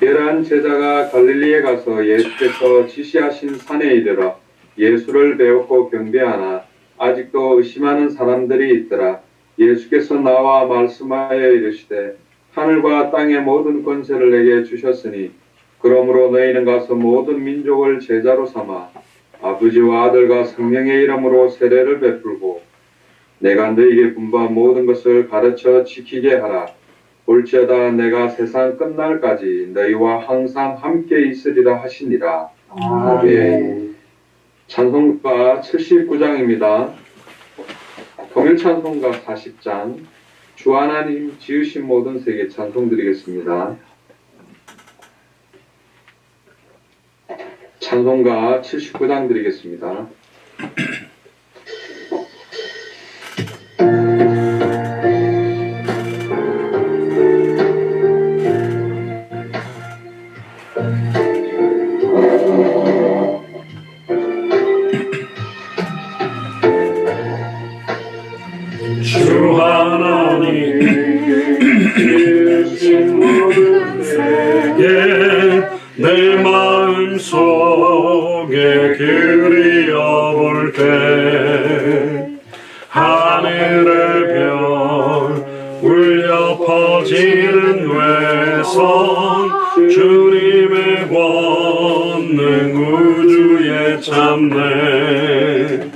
열한 제자가 갈릴리에 가서 예수께서 지시하신 산에 이르러 예수를 배웠고 경배하나 아직도 의심하는 사람들이 있더라. 예수께서 나와 말씀하여 이르시되 하늘과 땅의 모든 권세를 내게 주셨으니 그러므로 너희는 가서 모든 민족을 제자로 삼아 아버지와 아들과 성령의 이름으로 세례를 베풀고 내가 너희에게 분부한 모든 것을 가르쳐 지키게 하라. 볼지어다 내가 세상 끝날까지 너희와 항상 함께 있으리라 하시니라. 아멘. 찬송가 79장입니다. 통일 찬송가 40장 주 하나님 지으신 모든 세계 찬송 드리겠습니다. 찬송가 79장 드리겠습니다. 주 하나님 지으신 모든 세계 내 마음속에 그리워볼 때 하늘의 별 울려 퍼지는 외성 주님의 권능 우주에 참네.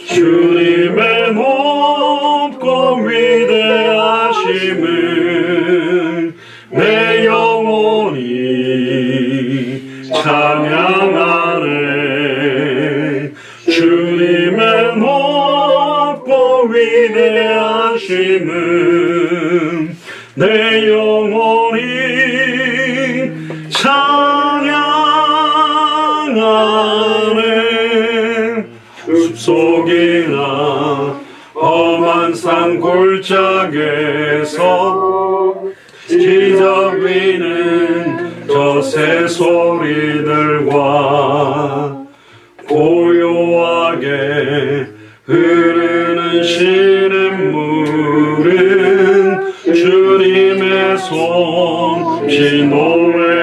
주님의 높고 위대하심을 내 영혼이 찬양하네. 주님의 높고 위대하심을 내 영혼이 찬양하네. 숲속이나 험한 산 골짜기에서 지저귀는 저 새소리들과 고요하게 흐르는 시냇물은 주님의 솜씨 노래하도다.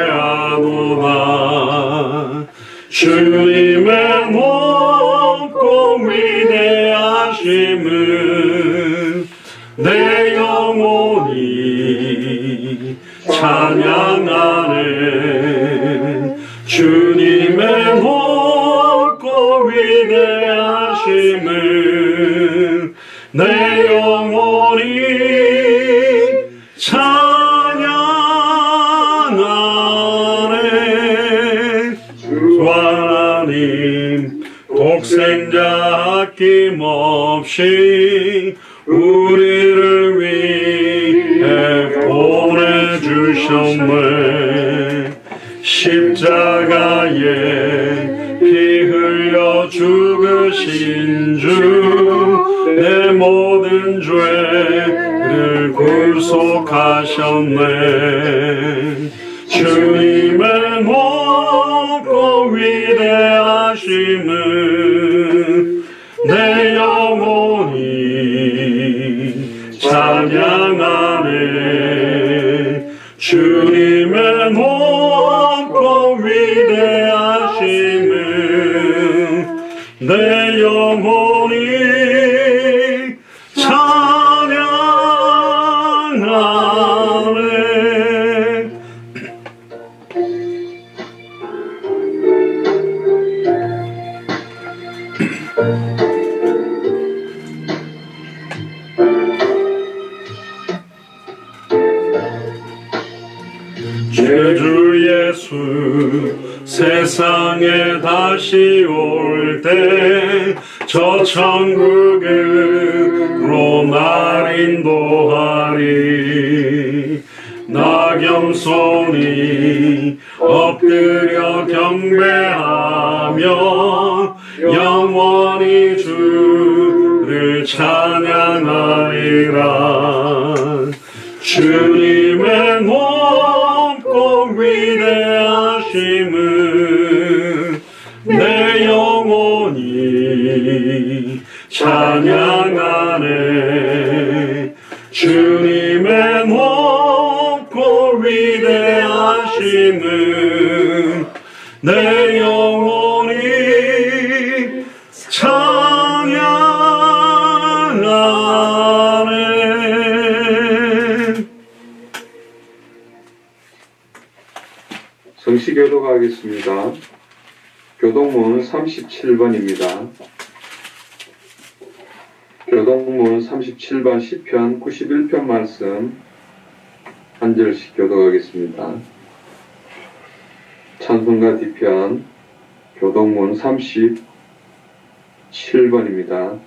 주님의 높고 위대하심을 내 영혼이 찬양하네. 주님의 높고 위대하심을 내 영혼이 찬양하네. 주 하나님 독생자 아낌없이 우리를 위해 보내주셨네. 십자가에 피 흘려 죽으신 주 내 모든 죄를 굴속하셨네. 주님의 높고 위대하심을 내 영혼이 찬양하네. 주님의 높고 위대하심을 내 영혼이 찬양하네. 주 예수 세상에 다시 올 때 저 천국으로 날 인도하리. 나 겸손히 엎드려 경배하며 영원히 주를 찬양하리라. 주님의 높고 위대하심을 내 영혼이 찬양하네. 주님의 높고 위대하심을 내 영혼이 찬양하네. 성시교도가 하겠습니다. 교동문 37번입니다. 교동문 37번 시편 91편 말씀 한 절씩 교독하겠습니다. 찬송가 뒤편 교동문 37번입니다.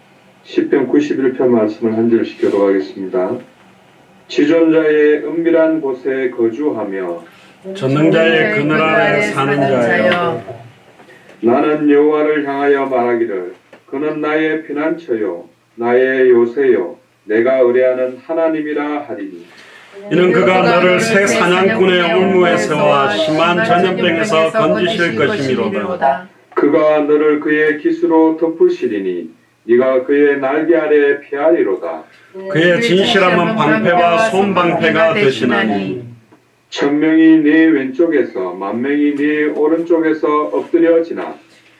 시편 91편 말씀을 한 절씩 교독하겠습니다. 지존자의 은밀한 곳에 거주하며 전능자의 그늘 아래 사는 자여, 나는 여호와를 향하여 말하기를 그는 나의 피난처요 나의 요새요 내가 의뢰하는 하나님이라 하리니. 이는 그가 너를 새 사냥꾼의 올무에 세워 심한 전염병에서 건지실 것이미로다. 그가 너를 그의 깃으로 덮으시리니 네가 그의 날개 아래 피하리로다. 그의 진실함은 방패와 손방패가 되시나니. 천명이 네 왼쪽에서 만명이 네 오른쪽에서 엎드려지나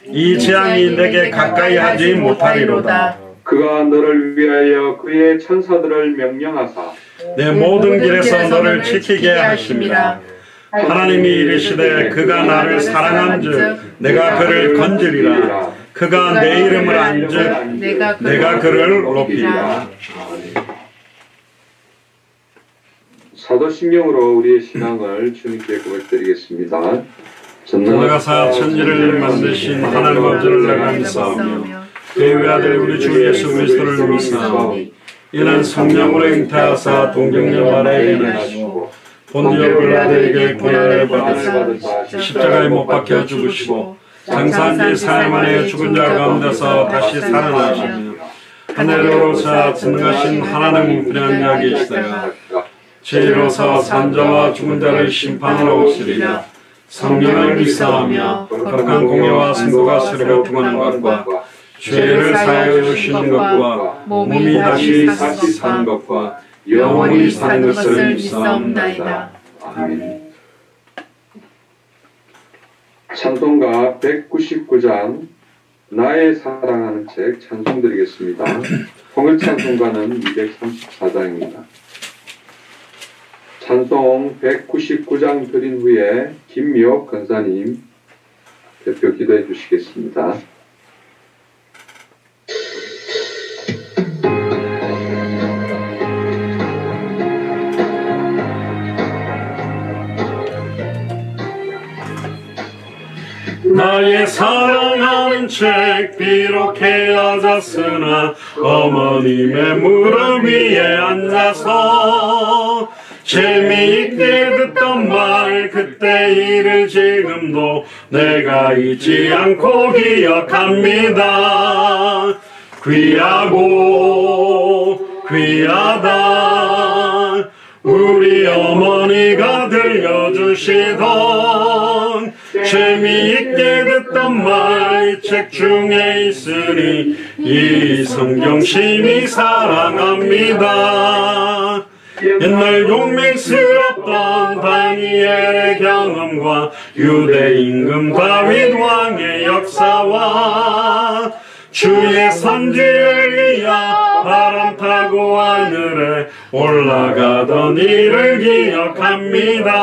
이 재앙이 내게 가까이 하지 못하리로다. 그가 너를 위하여 그의 천사들을 명령하사 내 모든 길에서 너를 지키게 하심이라. 하나님이 이르시되 그가 나를 사랑한즉 내가 그를 건지리라. 그가 내 이름을 안즉 내가 그를 높이리라. 사도신경으로 우리의 신앙을 주님께 고백드리겠습니다. 전능하사 천지를 만드신 하나님 아버지를 내가 믿사오며 그의 외아들 우리 주 예수 그리스도를 믿사오니 이는 성령으로 잉태하사 동정녀 마리아에게 나시고 본디오 빌라도에게 고난을 받으사 십자가에 못 박혀 죽으시고 장사한 지 사흘 만에 죽은 자 가운데서 다시 살아나시며 하늘로 오르사 전능하신 하나님 우편에 앉아 계시다가 죄로서 산자와 죽은 자를 심판하러 오시리라. 성령을 믿사오며 거룩한 공예와 성도가 서로 교통하는 것과 죄를 사하여 주시는 것과 몸이 다시 사는 것과 영원히 사는 것을 믿사옵나이다. 아멘. 찬송가 199장 나의 사랑하는 책 찬송드리겠습니다. 통일 찬송가는 234장입니다. 찬송 199장 드린 후에 김미옥 권사님 대표 기도해 주시겠습니다. 나의 사랑하는 책 비록 헤어졌으나 어머님의 무릎 위에 앉아서 재미있게 듣던 말 그때 일을 지금도 내가 잊지 않고 기억합니다. 귀하고 귀하다 우리 어머니가 들려주시던 재미있게 듣던 말 이 책 중에 있으니 이 성경 심히 사랑합니다. 옛날 용맹스럽던 다니엘의 경험과 유대 임금 다윗 왕의 역사와 주의 선지 엘리야 바람 타고 하늘에 올라가던 일을 기억합니다.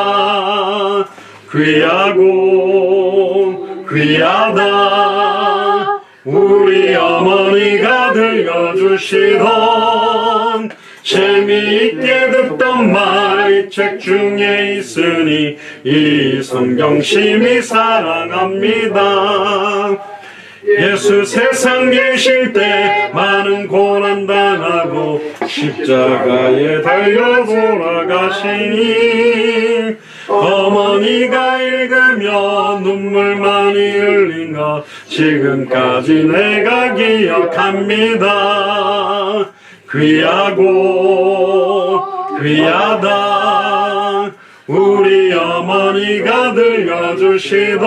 귀하고 귀하다 우리 어머니가 들려주시던 재미있게 듣던 말 이 책 중에 있으니 이 성경 심히 사랑합니다. 예수 세상 계실 때 많은 고난 당하고 십자가에 달려 돌아가시니 어머니가 읽으며 눈물 많이 흘린 것 지금까지 내가 기억합니다. 귀하고 귀하다 우리 어머니가 들려주시던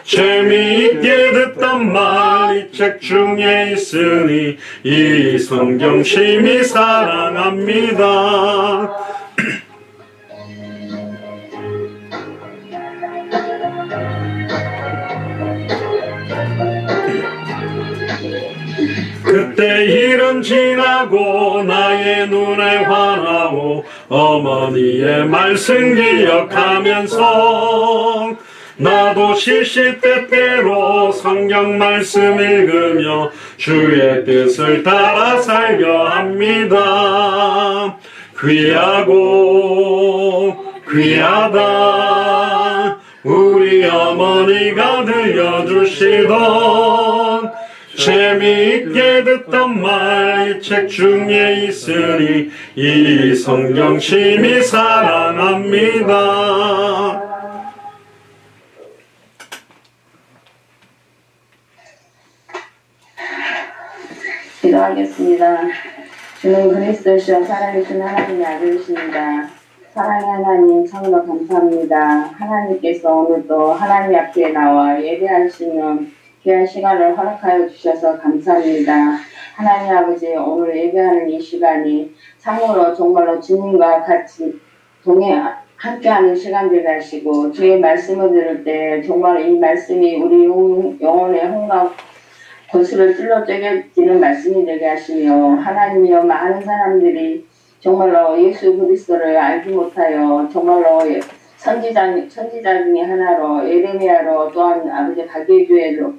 재미있게 듣던 말 이 책 중에 있으니 이 성경 심히 사랑합니다. 그때 일은 지나고 나의 눈에 환하고 어머니의 말씀 기억하면서 나도 시시때때로 성경 말씀 읽으며 주의 뜻을 따라 살려 합니다. 귀하고 귀하다 우리 어머니가 들려주시던 재미있게 듣던 말 이 책 중에 있으니 이 성경 심히 사랑합니다. 기도하겠습니다. 주는 그리스도시여 살아계신 하나님의 아들이십니다. 사랑의 하나님 참으로 감사합니다. 하나님께서 오늘도 하나님 앞에 나와 예배할 수 있는 귀한 시간을 허락하여 주셔서 감사합니다. 하나님 아버지 오늘 예배하는 이 시간이 참으로 정말로 주님과 같이 함께하는 시간 되게 하시고 주의 말씀을 들을 때 정말 이 말씀이 우리 영혼의 혼과 거슬러 찔러 쬐겨지는 말씀이 되게 하시며 하나님이여 많은 사람들이 정말로 예수 그리스도를 알지 못하여 정말로 선지자 중에 하나로 예레미야로 또한 아버지 가계교회로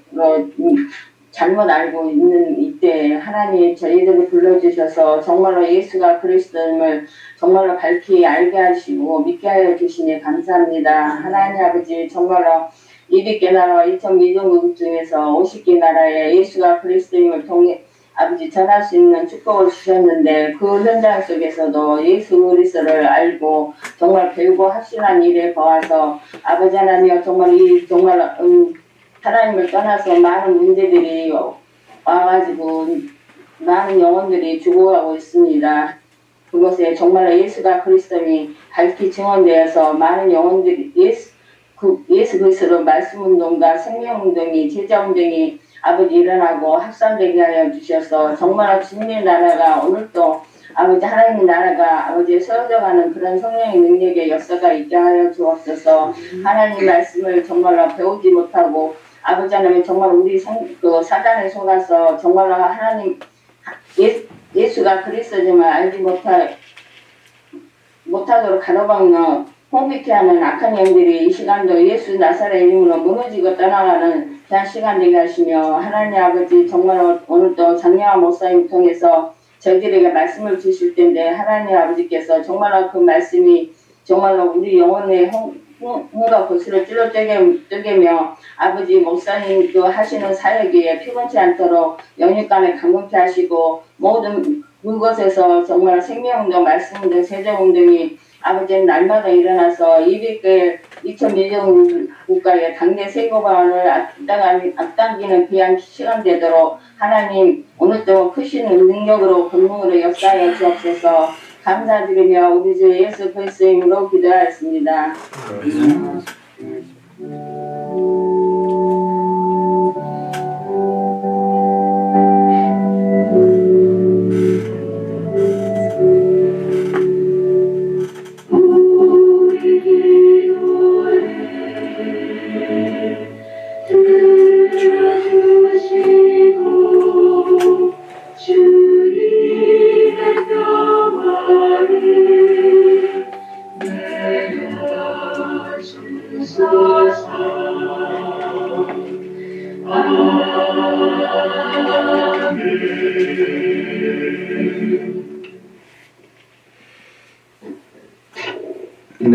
잘못 알고 있는 이때 하나님 저희들을 불러주셔서 정말로 예수가 그리스도임을 정말로 밝히 알게 하시고 믿게 하여 주시니 감사합니다. 하나님 아버지 정말로 200개 나라와 2,000미전국 중에서 50개 나라에 예수가 그리스도임을 통해 아버지 전할 수 있는 축복을 주셨는데 그 현장 속에서도 예수 그리스도를 알고 정말 배우고 확신한 일에 거해서 아버지 하나님이여 정말 하나님을 떠나서 많은 문제들이 와가지고 많은 영혼들이 죽어가고 있습니다. 그것에 정말 예수가 그리스도니 밝히 증언되어서 많은 영혼들이 예수 그리스도 말씀운동과 생명운동이 제자운동이 아버지 일어나고 확산되게 하여 주셔서 정말 주님의 나라가 오늘도 아버지 하나님의 나라가 아버지 세워져가는 그런 성령의 능력의 역사가 있게 하여 주옵소서. 하나님 말씀을 정말로 배우지 못하고 아버지 하나님 정말 우리 사단에 속아서 정말로 하나님 예수가 그리스도지만 알지 못하도록 가로막는 홍비케 하는 악한 영들이 이 시간도 예수 나사렛 이름으로 무너지고 떠나가는 귀한 시간 되게 하시며 하나님 아버지 정말 오늘도 장영아 목사님 통해서 저희들에게 말씀을 주실 텐데 하나님 아버지께서 정말로 그 말씀이 정말로 우리 영혼의 홍과 거슬러 찔러 쪼개며 아버지 목사님 그 하시는 사역에 피곤치 않도록 영육간에 감격케 하시고 모든 그곳에서 정말 생명운동, 말씀운동, 세정운동이 아버지는 날마다 일어나서 200개 2,000미전 국가의 당대 세고방을 앞당기는 귀한 시간 되도록 하나님 오늘도 크신 능력으로 권능으로 역사하여 주옵소서. 감사드리며 우리 주 예수 그리스도의 이름으로 기도하였습니다.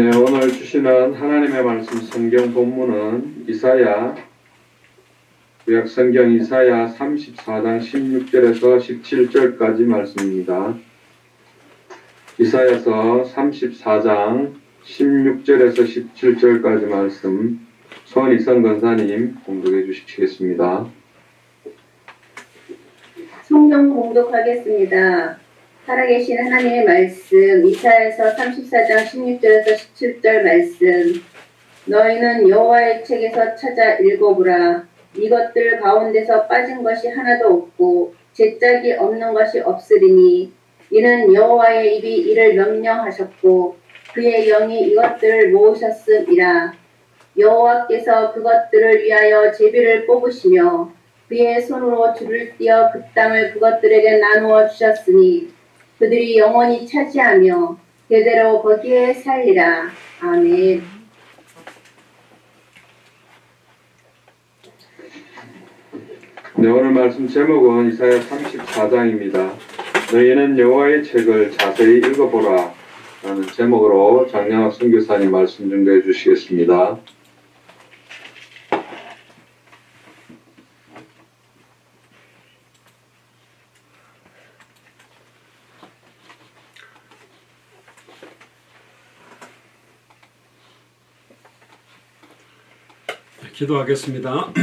네, 오늘 주시는 하나님의 말씀 성경 본문은 구약 성경 이사야 34장 16절에서 17절까지 말씀입니다. 이사야서 34장 16절에서 17절까지 말씀 손이성 권사님 공독해 주시겠습니다. 성경 공독하겠습니다. 살아계신 하나님의 말씀 이사야서 34장 16절에서 17절 말씀. 너희는 여호와의 책에서 찾아 읽어보라. 이것들 가운데서 빠진 것이 하나도 없고 제짝이 없는 것이 없으리니 이는 여호와의 입이 이를 명령하셨고 그의 영이 이것들을 모으셨음이라. 여호와께서 그것들을 위하여 제비를 뽑으시며 그의 손으로 줄을 띄어 그 땅을 그것들에게 나누어 주셨으니 그들이 영원히 차지하며 대대로 거기에 살리라. 아멘. 네, 오늘 말씀 제목은 이사야 34장입니다. 너희는 여호와의 책을 자세히 읽어보라 라는 제목으로 장량학 선교사님 말씀 준비해 주시겠습니다. 기도하겠습니다.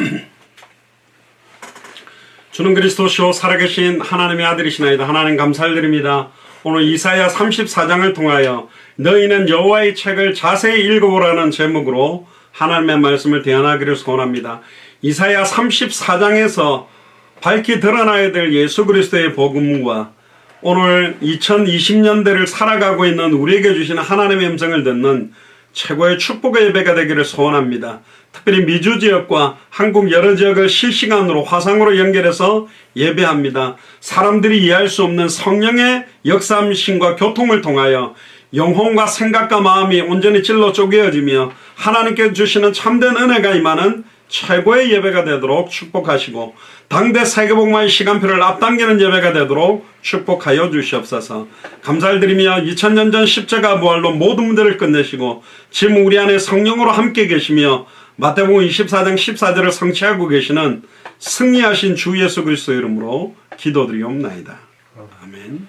주는 그리스도시요 살아계신 하나님의 아들이시나이다. 하나님 감사드립니다. 오늘 이사야 34장을 통하여 너희는 여호와의 책을 자세히 읽어보라는 제목으로 하나님의 말씀을 대언하기를 소원합니다. 이사야 34장에서 밝히 드러나야 될 예수 그리스도의 복음과 오늘 2020년대를 살아가고 있는 우리에게 주시는 하나님의 음성을 듣는 최고의 축복의 예배가 되기를 소원합니다. 특별히 미주 지역과 한국 여러 지역을 실시간으로 화상으로 연결해서 예배합니다. 사람들이 이해할 수 없는 성령의 역사심과 교통을 통하여 영혼과 생각과 마음이 온전히 찔러 쪼개어지며 하나님께 주시는 참된 은혜가 임하는 최고의 예배가 되도록 축복하시고 당대 세계복음화의 시간표를 앞당기는 예배가 되도록 축복하여 주시옵소서. 감사를 드리며 2000년 전 십자가 부활로 모든 문제를 끝내시고 지금 우리 안에 성령으로 함께 계시며 마태복음 24장 14절을 성취하고 계시는 승리하신 주 예수 그리스도 이름으로 기도드리옵나이다. 아멘.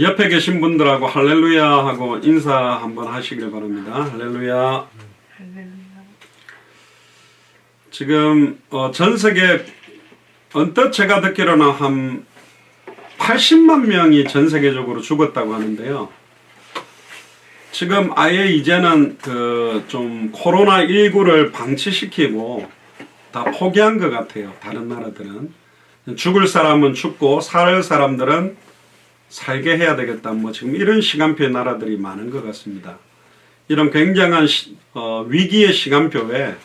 옆에 계신 분들하고 할렐루야 하고 인사 한번 하시길 바랍니다. 할렐루야. 지금 전 세계 언뜻 제가 듣기로는 한 80만 명이 전 세계적으로 죽었다고 하는데요. 지금 아예 이제는 좀 코로나19를 방치시키고 다 포기한 것 같아요. 다른 나라들은 죽을 사람은 죽고 살 사람들은 살게 해야 되겠다. 뭐 지금 이런 시간표의 나라들이 많은 것 같습니다. 이런 굉장한 위기의 시간표에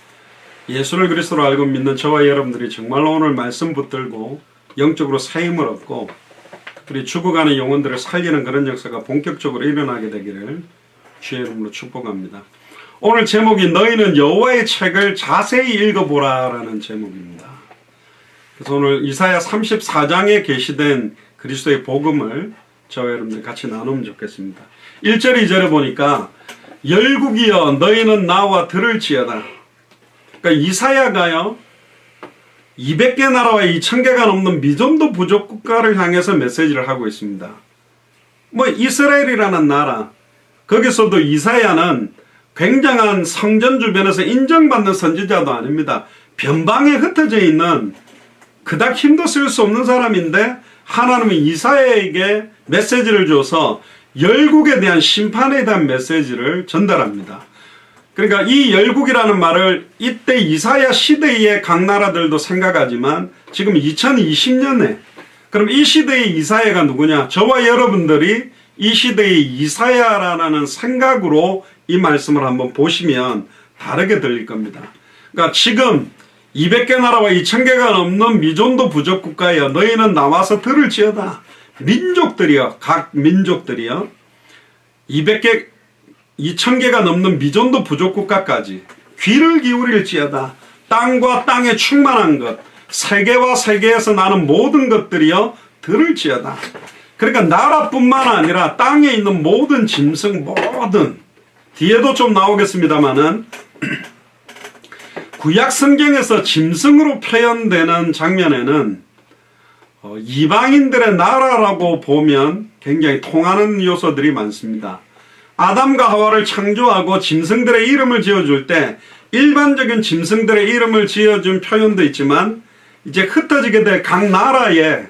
예수를 그리스도로 알고 믿는 저와 여러분들이 정말로 오늘 말씀 붙들고 영적으로 새 힘을 얻고 우리 죽어가는 영혼들을 살리는 그런 역사가 본격적으로 일어나게 되기를 주의 이름으로 축복합니다. 오늘 제목이 너희는 여호와의 책을 자세히 읽어보라 라는 제목입니다. 그래서 오늘 이사야 34장에 게시된 그리스도의 복음을 저와 여러분들 같이 나누면 좋겠습니다. 1절 2절에 보니까 열국이여 너희는 나와 들을지어다. 그러니까 이사야가요 200개 나라와 2000개가 넘는 미전도 부족 국가를 향해서 메시지를 하고 있습니다. 뭐 이스라엘이라는 나라 거기서도 이사야는 굉장한 성전 주변에서 인정받는 선지자도 아닙니다. 변방에 흩어져 있는 그닥 힘도 쓸 수 없는 사람인데 하나님은 이사야에게 메시지를 줘서 열국에 대한 심판에 대한 메시지를 전달합니다. 그러니까 이 열국이라는 말을 이때 이사야 시대의 각 나라들도 생각하지만 지금 2020년에 그럼 이 시대의 이사야가 누구냐? 저와 여러분들이 이 시대의 이사야라는 생각으로 이 말씀을 한번 보시면 다르게 들릴 겁니다. 그러니까 지금 200개 나라와 2000개가 넘는 미존도 부족 국가여 너희는 나와서 들을지어다. 민족들이여 각 민족들이여 200개 2000개가 넘는 미존도 부족 국가까지 귀를 기울일지어다. 땅과 땅에 충만한 것 세계와 세계에서 나는 모든 것들이여 들을지어다. 그러니까 나라뿐만 아니라 땅에 있는 모든 짐승, 모든, 뒤에도 좀 나오겠습니다만은 구약 성경에서 짐승으로 표현되는 장면에는 이방인들의 나라라고 보면 굉장히 통하는 요소들이 많습니다. 아담과 하와를 창조하고 짐승들의 이름을 지어줄 때 일반적인 짐승들의 이름을 지어준 표현도 있지만 이제 흩어지게 될 각 나라의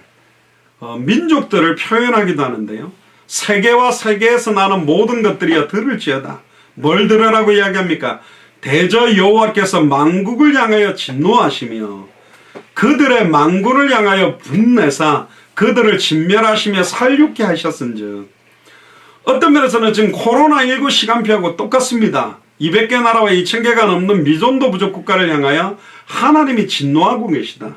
민족들을 표현하기도 하는데요. 세계와 세계에서 나는 모든 것들이여 들을지어다. 뭘 들으라고 이야기합니까? 대저 여호와께서 만국을 향하여 진노하시며 그들의 만군을 향하여 분내사 그들을 진멸하시며 살육게 하셨은즉. 어떤 면에서는 지금 코로나19 시간표하고 똑같습니다. 200개 나라와 2000개가 넘는 미존도 부족 국가를 향하여 하나님이 진노하고 계시다.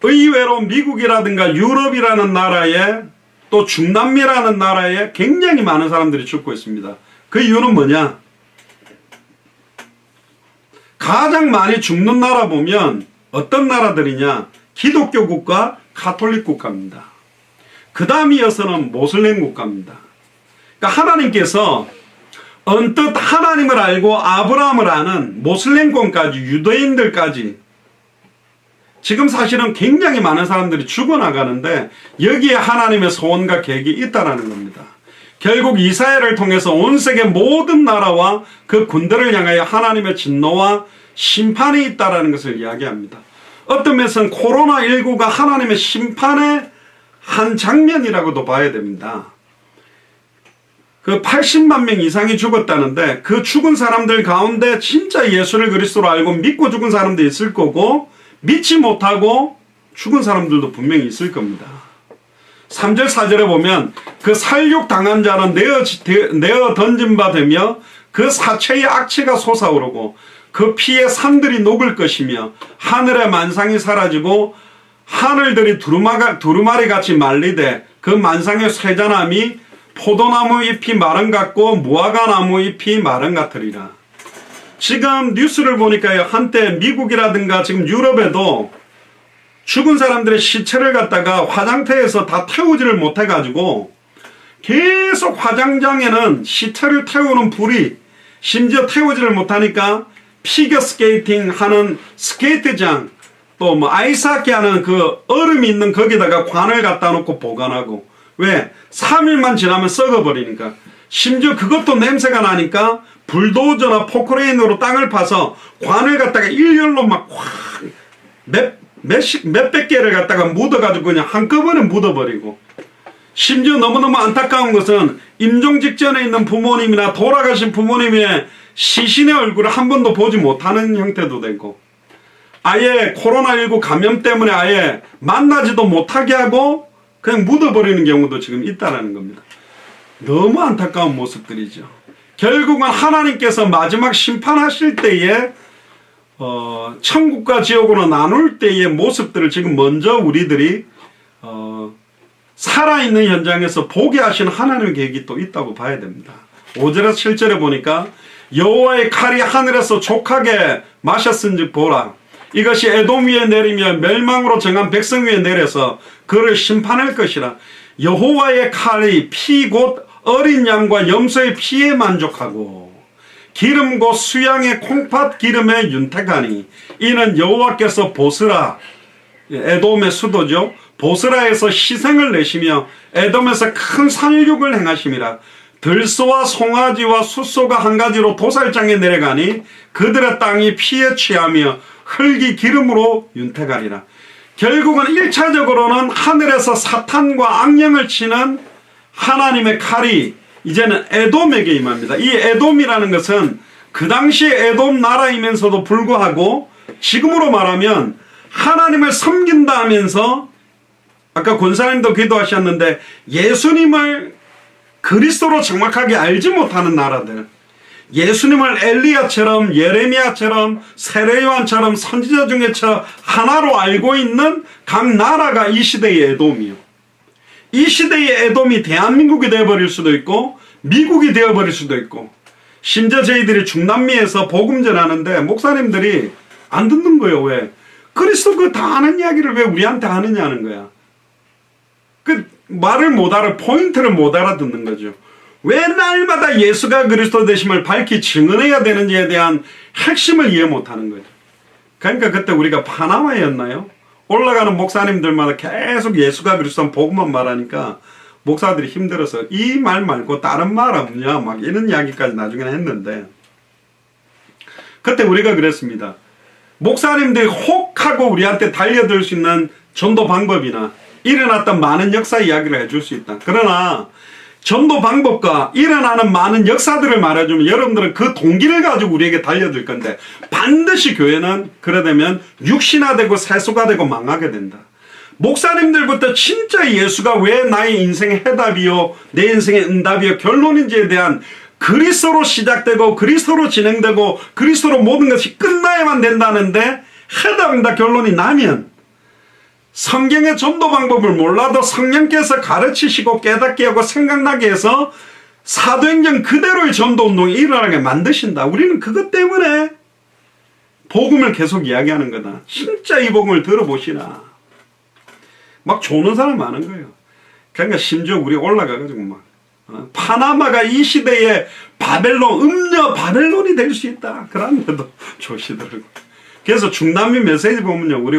의외로 미국이라든가 유럽이라는 나라에 또 중남미라는 나라에 굉장히 많은 사람들이 죽고 있습니다. 그 이유는 뭐냐? 가장 많이 죽는 나라 보면 어떤 나라들이냐? 기독교 국가, 가톨릭 국가입니다. 그 다음 이어서는 모슬렘 국가입니다. 그러니까 하나님께서 언뜻 하나님을 알고 아브라함을 아는 모슬렘권까지 유대인들까지 지금 사실은 굉장히 많은 사람들이 죽어나가는데 여기에 하나님의 소원과 계획이 있다는 겁니다. 결국 이스라엘을 통해서 온 세계 모든 나라와 그 군대를 향하여 하나님의 진노와 심판이 있다는 것을 이야기합니다. 어떤 면에서는 코로나19가 하나님의 심판의 한 장면이라고도 봐야 됩니다. 그 80만 명 이상이 죽었다는데 그 죽은 사람들 가운데 진짜 예수를 그리스도로 알고 믿고 죽은 사람도 있을 거고 믿지 못하고 죽은 사람들도 분명히 있을 겁니다. 3절 4절에 보면 그 살육 당한 자는 내어 던진 바 되며 그 사체의 악취가 솟아오르고 그 피에 산들이 녹을 것이며 하늘의 만상이 사라지고 하늘들이 두루마리 같이 말리되 그 만상의 쇠자남이 포도나무 잎이 마른 같고 무화과나무 잎이 마른 같으리라. 지금 뉴스를 보니까요, 한때 미국이라든가 지금 유럽에도 죽은 사람들의 시체를 갖다가 화장터에서 다 태우지를 못해가지고 계속 화장장에는 시체를 태우는 불이, 심지어 태우지를 못하니까 피겨 스케이팅 하는 스케이트장, 또 뭐 아이스하키 하는 그 얼음이 있는 거기다가 관을 갖다 놓고 보관하고, 왜? 3일만 지나면 썩어버리니까. 심지어 그것도 냄새가 나니까 불도저나 포크레인으로 땅을 파서 관을 갖다가 일렬로 막 몇백 개를 갖다가 묻어가지고 그냥 한꺼번에 묻어버리고, 심지어 너무너무 안타까운 것은 임종 직전에 있는 부모님이나 돌아가신 부모님의 시신의 얼굴을 한 번도 보지 못하는 형태도 되고, 아예 코로나19 감염 때문에 아예 만나지도 못하게 하고 그냥 묻어버리는 경우도 지금 있다는 겁니다. 너무 안타까운 모습들이죠. 결국은 하나님께서 마지막 심판하실 때에 천국과 지옥으로 나눌 때의 모습들을 지금 먼저 우리들이 살아있는 현장에서 보게 하신 하나님의 계획이 또 있다고 봐야 됩니다. 5절에서 7절에 보니까 여호와의 칼이 하늘에서 족하게 마셨은즉 보라, 이것이 에돔 위에 내리며 멸망으로 정한 백성 위에 내려서 그를 심판할 것이라. 여호와의 칼이 피 곧 어린 양과 염소의 피에 만족하고 기름 곧 수양의 콩팥 기름에 윤택하니 이는 여호와께서 보스라, 에돔의 수도죠, 보스라에서 희생을 내시며 에돔에서 큰 살육을 행하심이라. 들소와 송아지와 숫소가 한 가지로 도살장에 내려가니 그들의 땅이 피에 취하며 흙이 기름으로 윤택하리라. 결국은 1차적으로는 하늘에서 사탄과 악령을 치는 하나님의 칼이 이제는 에돔에게 임합니다. 이 에돔이라는 것은 그 당시에 에돔 나라이면서도 불구하고 지금으로 말하면 하나님을 섬긴다 하면서, 아까 권사님도 기도하셨는데 예수님을 그리스도로 정확하게 알지 못하는 나라들, 예수님을 엘리야처럼 예레미야처럼 세례요한처럼 선지자 중에 하나로 알고 있는 각 나라가 이 시대의 에돔이요. 이 시대의 에돔이 대한민국이 되어버릴 수도 있고 미국이 되어버릴 수도 있고, 심지어 저희들이 중남미에서 복음 전하는데 목사님들이 안 듣는 거예요. 왜? 그리스도 그 다 아는 이야기를 왜 우리한테 하느냐는 거야. 말을 못 알아, 포인트를 못 알아듣는 거죠. 왜 날마다 예수가 그리스도 되심을 밝히 증언해야 되는지에 대한 핵심을 이해 못하는 거죠. 그러니까 그때 우리가 파나마였나요? 올라가는 목사님들마다 계속 예수가 그리스도 복음만 말하니까 목사들이 힘들어서 이 말 말고 다른 말 없냐 막 이런 이야기까지 나중에는 했는데, 그때 우리가 그랬습니다. 목사님들이 혹하고 우리한테 달려들 수 있는 전도 방법이나 일어났던 많은 역사 이야기를 해줄 수 있다. 그러나 전도 방법과 일어나는 많은 역사들을 말해주면 여러분들은 그 동기를 가지고 우리에게 달려들 건데, 반드시 교회는 그래 되면 육신화되고 세속화되고 망하게 된다. 목사님들부터 진짜 예수가 왜 나의 인생의 해답이요 내 인생의 응답이요 결론인지에 대한 그리스도로 시작되고 그리스도로 진행되고 그리스도로 모든 것이 끝나야만 된다는데, 해답이다 결론이 나면 성경의 전도 방법을 몰라도 성령께서 가르치시고 깨닫게 하고 생각나게 해서 사도행전 그대로의 전도 운동이 일어나게 만드신다. 우리는 그것 때문에 복음을 계속 이야기하는 거다. 진짜 이 복음을 들어보시나. 막 조는 사람 많은 거예요. 그러니까 심지어 우리 올라가가지고 막 파나마가 이 시대의 바벨론, 음녀 바벨론이 될 수 있다. 그런데도 조시더라고요. 그래서 중남미 메시지 보면요, 우리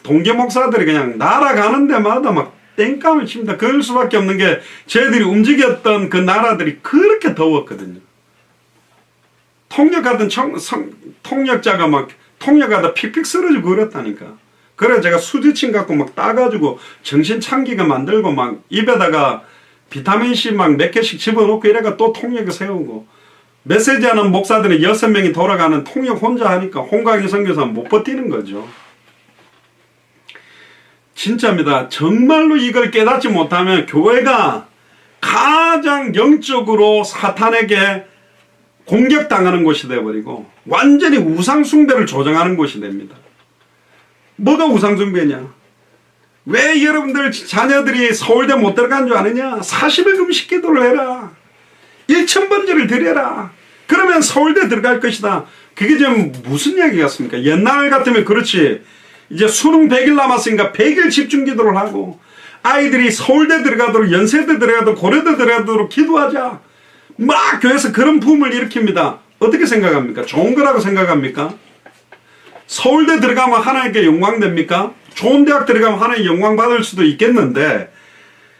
동계 목사들이 그냥 날아가는 데마다 막 땡깡을 칩니다. 그럴 수밖에 없는 게 저희들이 움직였던 그 나라들이 그렇게 더웠거든요. 통역하던 통역자가 막 통역하다 픽픽 쓰러지고 그랬다니까. 그래 제가 수지침 갖고 막 따가지고 정신창기가 만들고 막 입에다가 비타민C 막 몇 개씩 집어넣고 이래가 또 통역을 세우고, 메시지하는 목사들은 6명이 돌아가는 통역 혼자 하니까 홍강희 선교사는 못 버티는 거죠. 진짜입니다. 정말로 이걸 깨닫지 못하면 교회가 가장 영적으로 사탄에게 공격당하는 곳이 되어버리고 완전히 우상숭배를 조장하는 곳이 됩니다. 뭐가 우상숭배냐? 왜 여러분들 자녀들이 서울대 못 들어간 줄 아느냐? 40일 금식 기도를 해라. 1,000번지를 드려라. 그러면 서울대 들어갈 것이다. 그게 지금 무슨 이야기 같습니까? 옛날 같으면 그렇지. 이제 수능 100일 남았으니까 100일 집중 기도를 하고, 아이들이 서울대 들어가도록, 연세대 들어가도록, 고려대 들어가도록 기도하자. 막 교회에서 그런 붐을 일으킵니다. 어떻게 생각합니까? 좋은 거라고 생각합니까? 서울대 들어가면 하나님께 영광 됩니까? 좋은 대학 들어가면 하나님 영광 받을 수도 있겠는데,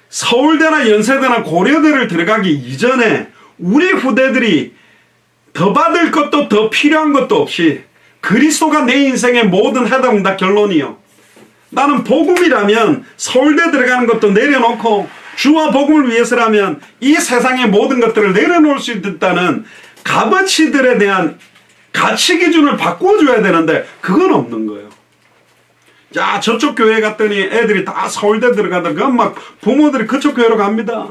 서울대나 연세대나 고려대를 들어가기 이전에 우리 후대들이 더 받을 것도 더 필요한 것도 없이 그리스도가 내 인생의 모든 해답이다 결론이요. 나는 복음이라면 서울대 들어가는 것도 내려놓고 주와 복음을 위해서라면 이 세상의 모든 것들을 내려놓을 수 있다는 값어치들에 대한 가치 기준을 바꿔줘야 되는데 그건 없는 거예요. 자, 저쪽 교회 갔더니 애들이 다 서울대 들어가다 그건 막 부모들이 그쪽 교회로 갑니다.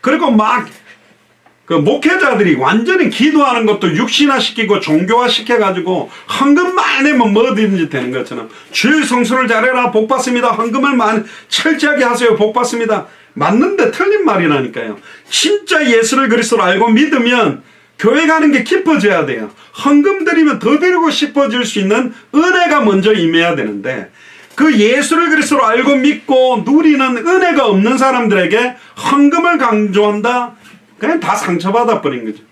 그리고 막 그 목회자들이 완전히 기도하는 것도 육신화시키고 종교화시켜가지고 헌금만 내면 뭐든지 되는 것처럼 주일 성수를 잘해라 복받습니다. 헌금을 많이 철저하게 하세요 복받습니다. 맞는데 틀린 말이라니까요. 진짜 예수를 그리스도로 알고 믿으면 교회 가는 게 기뻐져야 돼요. 헌금 드리면 더 드리고 싶어질 수 있는 은혜가 먼저 임해야 되는데, 그 예수를 그리스도로 알고 믿고 누리는 은혜가 없는 사람들에게 헌금을 강조한다? 그냥 다 상처받아 버린 거죠.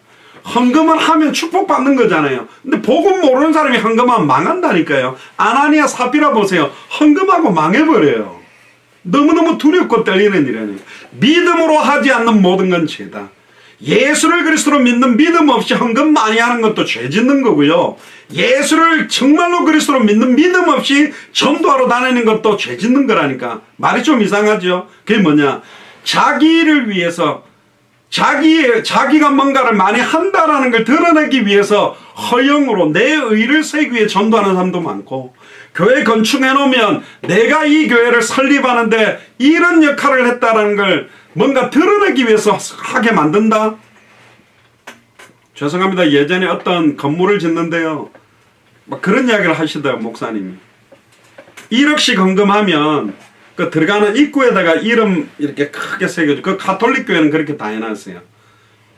헌금을 하면 축복받는 거잖아요. 근데 복음 모르는 사람이 헌금하면 망한다니까요. 아나니아 사피라 보세요. 헌금하고 망해버려요. 너무너무 두렵고 떨리는 일이에요. 믿음으로 하지 않는 모든 건 죄다. 예수를 그리스도로 믿는 믿음 없이 헌금 많이 하는 것도 죄 짓는 거고요. 예수를 정말로 그리스도로 믿는 믿음 없이 전도하러 다니는 것도 죄 짓는 거라니까. 말이 좀 이상하죠. 그게 뭐냐? 자기를 위해서 자기가 뭔가를 많이 한다라는 걸 드러내기 위해서 허영으로 내 의를 세기 위해 전도하는 사람도 많고, 교회 건축해 놓으면 내가 이 교회를 설립하는데 이런 역할을 했다라는 걸 뭔가 드러내기 위해서 하게 만든다? 죄송합니다. 예전에 어떤 건물을 짓는데요, 막 그런 이야기를 하시더라고요. 목사님이 1억씩 헌금하면 그 들어가는 입구에다가 이름 이렇게 크게 새겨줘. 그 가톨릭 교회는 그렇게 다 해놨어요.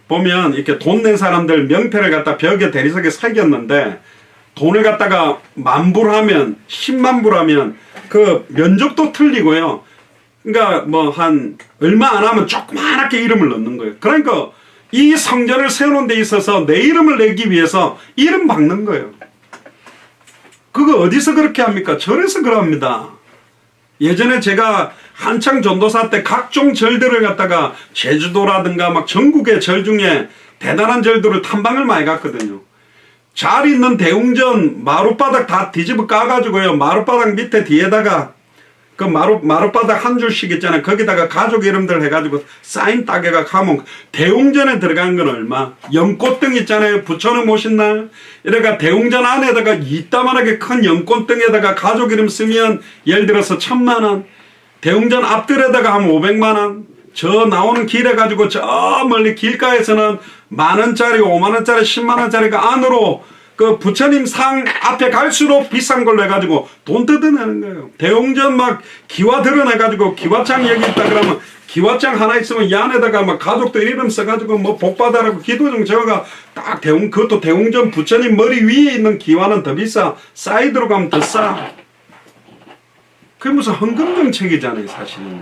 보면 이렇게 돈 낸 사람들 명패를 갖다 벽에 대리석에 새겼는데, 돈을 갖다가 10,000불 하면 100,000불 하면 그 면적도 틀리고요. 그러니까 뭐 한 얼마 안 하면 조그맣게 이름을 넣는 거예요. 그러니까 이 성전을 세우는 데 있어서 내 이름을 내기 위해서 이름 박는 거예요. 그거 어디서 그렇게 합니까? 절에서 그럽니다. 예전에 제가 한창 전도사 때 각종 절들을 갖다가 제주도라든가 막 전국의 절 중에 대단한 절들을 탐방을 많이 갔거든요. 잘 있는 대웅전 마룻바닥 다 뒤집어 까가지고요. 마룻바닥 밑에 뒤에다가 그 마룻바닥 한 줄씩 있잖아요. 거기다가 가족 이름들 해가지고 사인 따개가 가면 대웅전에 들어간 건 얼마? 연꽃등 있잖아요. 부처는 오신 날. 이래가 대웅전 안에다가 이따만하게 큰 연꽃등에다가 가족 이름 쓰면 예를 들어서 1,000,000원. 대웅전 앞들에다가 하면 500만원. 저 나오는 길에 가지고 저 멀리 길가에서는 10,000원짜리, 50,000원짜리, 10만원짜리가 안으로 그 부처님 상 앞에 갈수록 비싼 걸로 해가지고 돈 뜯어내는 거예요. 대웅전 막 기와 드러내가지고 기와장 여기 있다 그러면 기와장 하나 있으면 이 안에다가 막 가족들 이름 써가지고 뭐 복받아라고 기도중 적어가 딱 그것도 대웅전 부처님 머리 위에 있는 기와는 더 비싸. 사이드로 가면 더 싸. 그게 무슨 헌금 정책이잖아요, 사실은.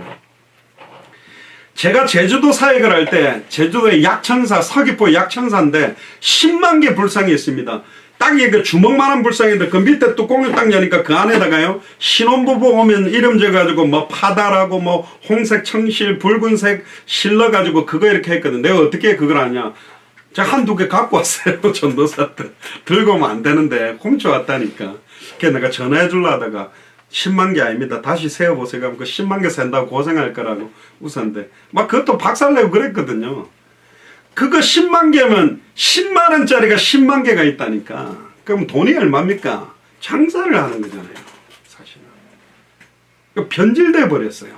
제가 제주도 사역을 할 때 제주도의 약천사, 서귀포 약천사인데 10만 개 불상이 있습니다. 딱 이게 주먹만한 불상인데 그 밑에 뚜껑을 딱 여니까 그 안에다가요 신혼부부 오면 이름 적어가지고 뭐 파다라고 뭐 홍색 청실 붉은색 실러가지고 그거 이렇게 했거든. 내가 어떻게 그걸 아냐? 제가 한두 개 갖고 왔어요. 전도사 때 들고 오면 안 되는데 훔쳐왔다니까. 그래서 내가 전화해 주려 하다가 10만 개 아닙니다. 다시 세어보세요. 그럼 그 10만 개 센다고 고생할 거라고 웃었는데 막 그것도 박살내고 그랬거든요. 그거 10만 개면 10만 원짜리가 10만 개가 있다니까. 그럼 돈이 얼마입니까? 장사를 하는 거잖아요. 사실은. 그러니까 변질돼 버렸어요.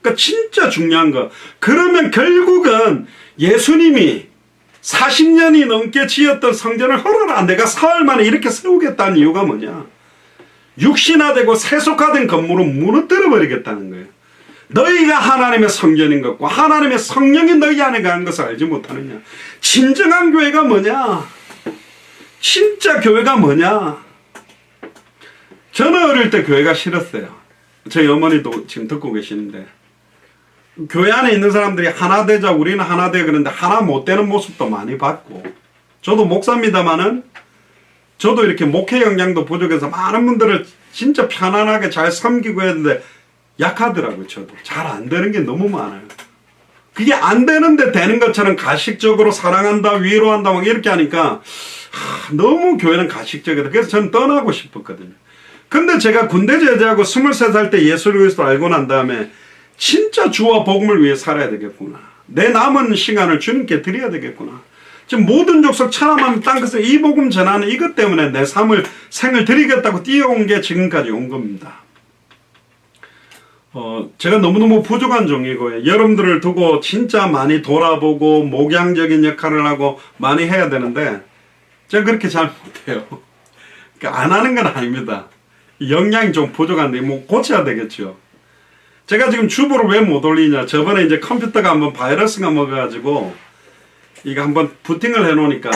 그러니까 진짜 중요한 거. 그러면 결국은 예수님이 40년이 넘게 지었던 성전을 헐어라. 내가 사흘 만에 이렇게 세우겠다는 이유가 뭐냐? 육신화되고 세속화된 건물은 무너뜨려 버리겠다는 거예요. 너희가 하나님의 성전인 것과 하나님의 성령이 너희 안에 가는 것을 알지 못하느냐. 진정한 교회가 뭐냐? 진짜 교회가 뭐냐? 저는 어릴 때 교회가 싫었어요. 저희 어머니도 지금 듣고 계시는데 교회 안에 있는 사람들이 하나 되자 우리는 하나 돼 그러는데 하나 못 되는 모습도 많이 봤고 저도 목사입니다마는 저도 이렇게 목회 역량도 부족해서 많은 분들을 진짜 편안하게 잘 섬기고 했는데 약하더라고요. 저도 잘 안 되는 게 너무 많아요. 그게 안 되는데 되는 것처럼 가식적으로 사랑한다 위로한다 막 이렇게 하니까 너무 교회는 가식적이다. 그래서 저는 떠나고 싶었거든요. 근데 제가 군대 제대하고 23살 때 예수 그리스도를 알고 난 다음에 진짜 주와 복음을 위해 살아야 되겠구나. 내 남은 시간을 주님께 드려야 되겠구나. 지금 모든 족속 천하만 땅끝에 이 복음 전하는 이것 때문에 내 생을 드리겠다고 뛰어온 게 지금까지 온 겁니다. 제가 너무너무 부족한 종이고요. 여러분들을 두고 진짜 많이 돌아보고 목양적인 역할을 하고 많이 해야 되는데 제가 그렇게 잘 못해요. 그러니까 안 하는 건 아닙니다. 역량이 좀 부족한데 뭐 고쳐야 되겠죠. 제가 지금 주보를 왜 못 올리냐. 저번에 이제 컴퓨터가 한번 바이러스가 먹어가지고 이거 한번 부팅을 해놓으니까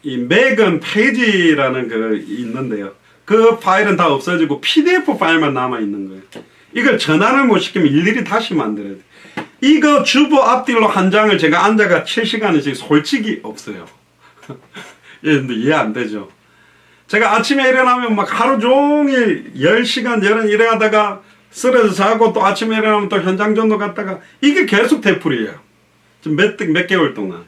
이 맥은 페이지라는 그 있는데요. 그 파일은 다 없어지고 PDF 파일만 남아있는 거예요. 이걸 전환을 못 시키면 일일이 다시 만들어야 돼요. 이거 주보 앞뒤로 한 장을 제가 앉아가 7시간씩 솔직히 없어요. 이해 안 되죠. 제가 아침에 일어나면 막 하루 종일 10시간 일하다가 쓰러져 자고 또 아침에 일어나면 또 현장 전도 갔다가 이게 계속 되풀이에요. 지금 몇 개월 동안.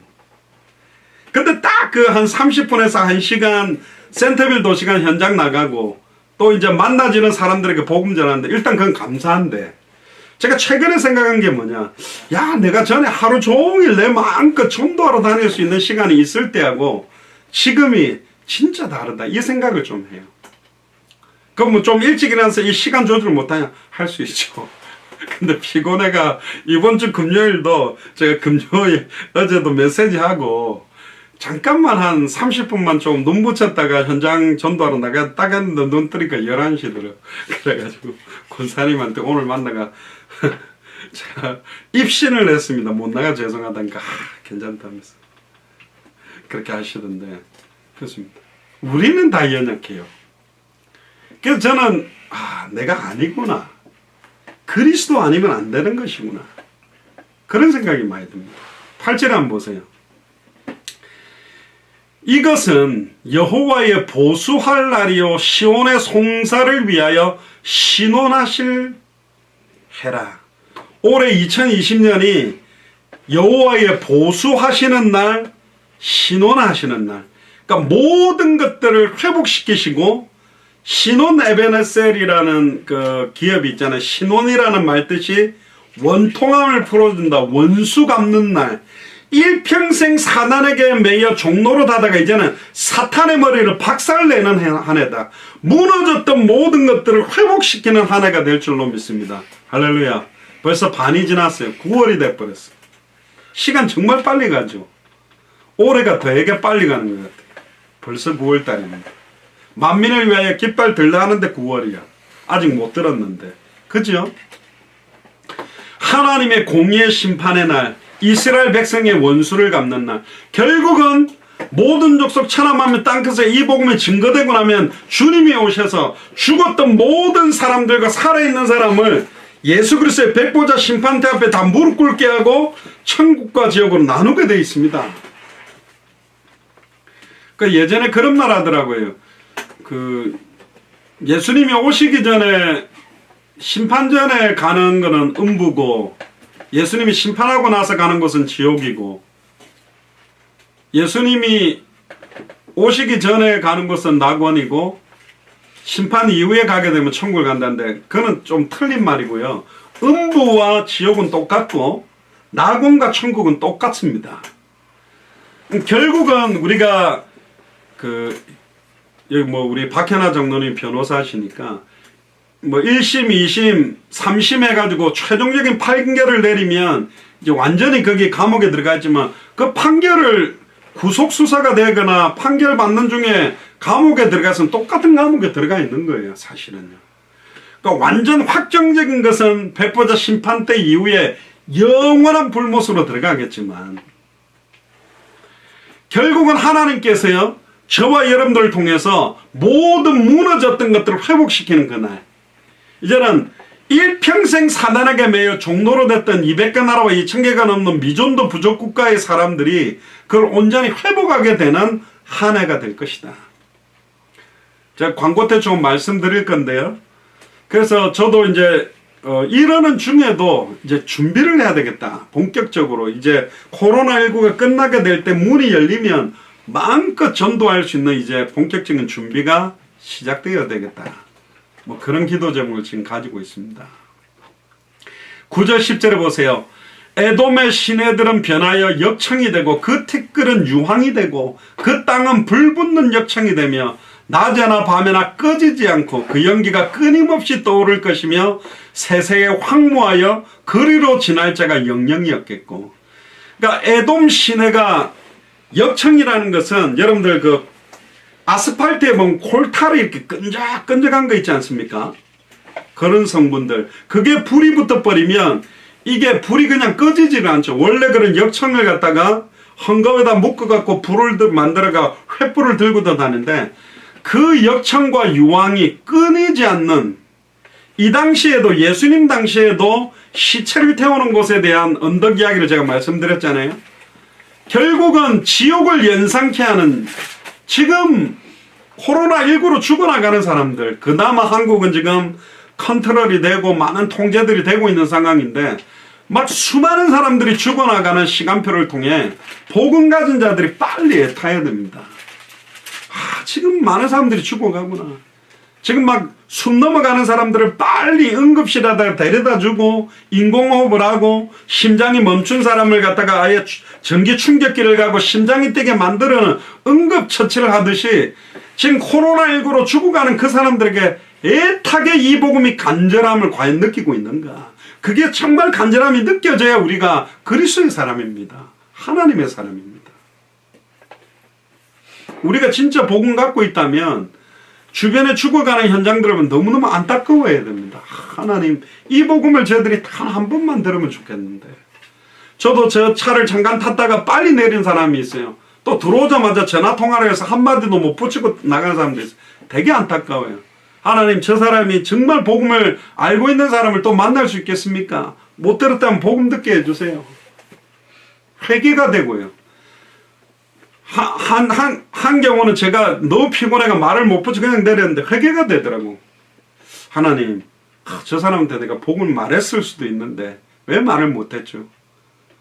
근데 딱 그 한 30분에서 1시간 센터빌 도시간 현장 나가고 또 이제 만나지는 사람들에게 복음 전하는데 일단 그건 감사한데 제가 최근에 생각한 게 뭐냐. 야, 내가 전에 하루 종일 내 마음껏 전도하러 다닐 수 있는 시간이 있을 때하고 지금이 진짜 다르다. 이 생각을 좀 해요. 그럼 뭐 좀 일찍 일어나서 이 시간 조절 못하냐? 할 수 있죠. 근데 피곤해가 이번 주 금요일도 제가 금요일 어제도 메시지하고 잠깐만 한 30분만 좀 눈 붙였다가 현장 전도하러 나가 딱 했는데 눈 뜨니까 11시더라고. 그래가지고 권사님한테 오늘 만나가 제가 입신을 했습니다. 못 나가 죄송하다니까 괜찮다면서 그렇게 하시던데 그렇습니다. 우리는 다 연약해요. 그래서 저는 내가 아니구나. 그리스도 아니면 안 되는 것이구나. 그런 생각이 많이 듭니다. 8절 한번 보세요. 이것은 여호와의 보수할 날이요 시온의 송사를 위하여 신원하실 해라. 올해 2020년이 여호와의 보수하시는 날, 신원하시는 날. 그러니까 모든 것들을 회복시키시고 신원 에베네셀이라는 그 기업이 있잖아요. 신원이라는 말 뜻이 원통함을 풀어준다. 원수 갚는 날. 일평생 사단에게 매여 종로로 다다가 이제는 사탄의 머리를 박살내는 한 해다. 무너졌던 모든 것들을 회복시키는 한 해가 될 줄로 믿습니다. 할렐루야. 벌써 반이 지났어요. 9월이 돼버렸어요. 시간 정말 빨리 가죠. 올해가 되게 빨리 가는 것 같아요. 벌써 9월 달입니다. 만민을 위하여 깃발 들라 하는데 9월이야. 아직 못 들었는데. 그죠? 하나님의 공의의 심판의 날, 이스라엘 백성의 원수를 갚는 날. 결국은 모든 족속 천하만민 땅끝에 이 복음이 증거되고 나면 주님이 오셔서 죽었던 모든 사람들과 살아있는 사람을 예수 그리스도의 백보자 심판대 앞에 다 무릎 꿇게 하고 천국과 지옥으로 나누게 되어 있습니다. 예전에 그런 말 하더라고요. 예수님이 오시기 전에 심판전에 가는 것은 음부고 예수님이 심판하고 나서 가는 곳은 지옥이고 예수님이 오시기 전에 가는 곳은 낙원이고 심판 이후에 가게 되면 천국을 간다는데 그건 좀 틀린 말이고요. 음부와 지옥은 똑같고 낙원과 천국은 똑같습니다. 결국은 우리가 여기 우리 박현아 장로님 변호사시니까 1심, 2심, 3심 해가지고 최종적인 판결을 내리면 이제 완전히 거기 감옥에 들어가지만 그 판결을 구속수사가 되거나 판결 받는 중에 감옥에 들어가서는 똑같은 감옥에 들어가 있는 거예요. 사실은요. 그러니까 완전 확정적인 것은 백보자 심판 때 이후에 영원한 불못으로 들어가겠지만 결국은 하나님께서요. 저와 여러분들을 통해서 모든 무너졌던 것들을 회복시키는 그날. 이제는 일평생 사단에게 매여 종로로 됐던 200개 나라와 2000개가 넘는 미존도 부족 국가의 사람들이 그걸 온전히 회복하게 되는 한 해가 될 것이다. 제가 광고 때 좀 말씀드릴 건데요. 그래서 저도 이제 이러는 중에도 이제 준비를 해야 되겠다. 본격적으로 이제 코로나19가 끝나게 될 때 문이 열리면 마음껏 전도할 수 있는 이제 본격적인 준비가 시작되어야 되겠다. 그런 기도 제목을 지금 가지고 있습니다. 9절 10절에 보세요. 에돔의 시내들은 변하여 역청이 되고 그 티끌은 유황이 되고 그 땅은 불붙는 역청이 되며 낮에나 밤에나 꺼지지 않고 그 연기가 끊임없이 떠오를 것이며 세세에 황무하여 그리로 지날 자가 영영이 없겠고. 그러니까 에돔 시내가 역청이라는 것은 여러분들 아스팔트에 보면 콜타르 이렇게 끈적끈적한 거 있지 않습니까? 그런 성분들. 그게 불이 붙어버리면 이게 불이 그냥 꺼지지를 않죠. 원래 그런 역청을 갖다가 헝겊에다 묶어갖고 불을 만들어가 횃불을 들고 다니는데 그 역청과 유황이 끊이지 않는 이 당시에도 예수님 당시에도 시체를 태우는 곳에 대한 언덕 이야기를 제가 말씀드렸잖아요. 결국은 지옥을 연상케 하는 지금 코로나19로 죽어나가는 사람들 그나마 한국은 지금 컨트롤이 되고 많은 통제들이 되고 있는 상황인데 막 수많은 사람들이 죽어나가는 시간표를 통해 복음 가진 자들이 빨리 타야 됩니다. 지금 많은 사람들이 죽어가구나. 지금 막 숨 넘어가는 사람들을 빨리 응급실에다가 데려다 주고 인공호흡을 하고 심장이 멈춘 사람을 갖다가 아예 전기 충격기를 가고 심장이 뛰게 만드는 응급처치를 하듯이 지금 코로나19로 죽어가는 그 사람들에게 애타게 이 복음이 간절함을 과연 느끼고 있는가. 그게 정말 간절함이 느껴져야 우리가 그리스도의 사람입니다. 하나님의 사람입니다. 우리가 진짜 복음 갖고 있다면 주변에 죽어가는 현장들을 보면 너무너무 안타까워해야 됩니다. 하나님 이 복음을 저희들이 단 한 번만 들으면 좋겠는데. 저도 저 차를 잠깐 탔다가 빨리 내린 사람이 있어요. 또 들어오자마자 전화통화를 해서 한마디도 못 붙이고 나가는 사람도 있어요. 되게 안타까워요. 하나님, 저 사람이 정말 복음을 알고 있는 사람을 또 만날 수 있겠습니까? 못 들었다면 복음 듣게 해주세요. 회개가 되고요. 한 경우는 제가 너무 피곤해가 말을 못 붙여 그냥 내렸는데 회개가 되더라고. 하나님, 저 사람한테 내가 복음을 말했을 수도 있는데 왜 말을 못했죠?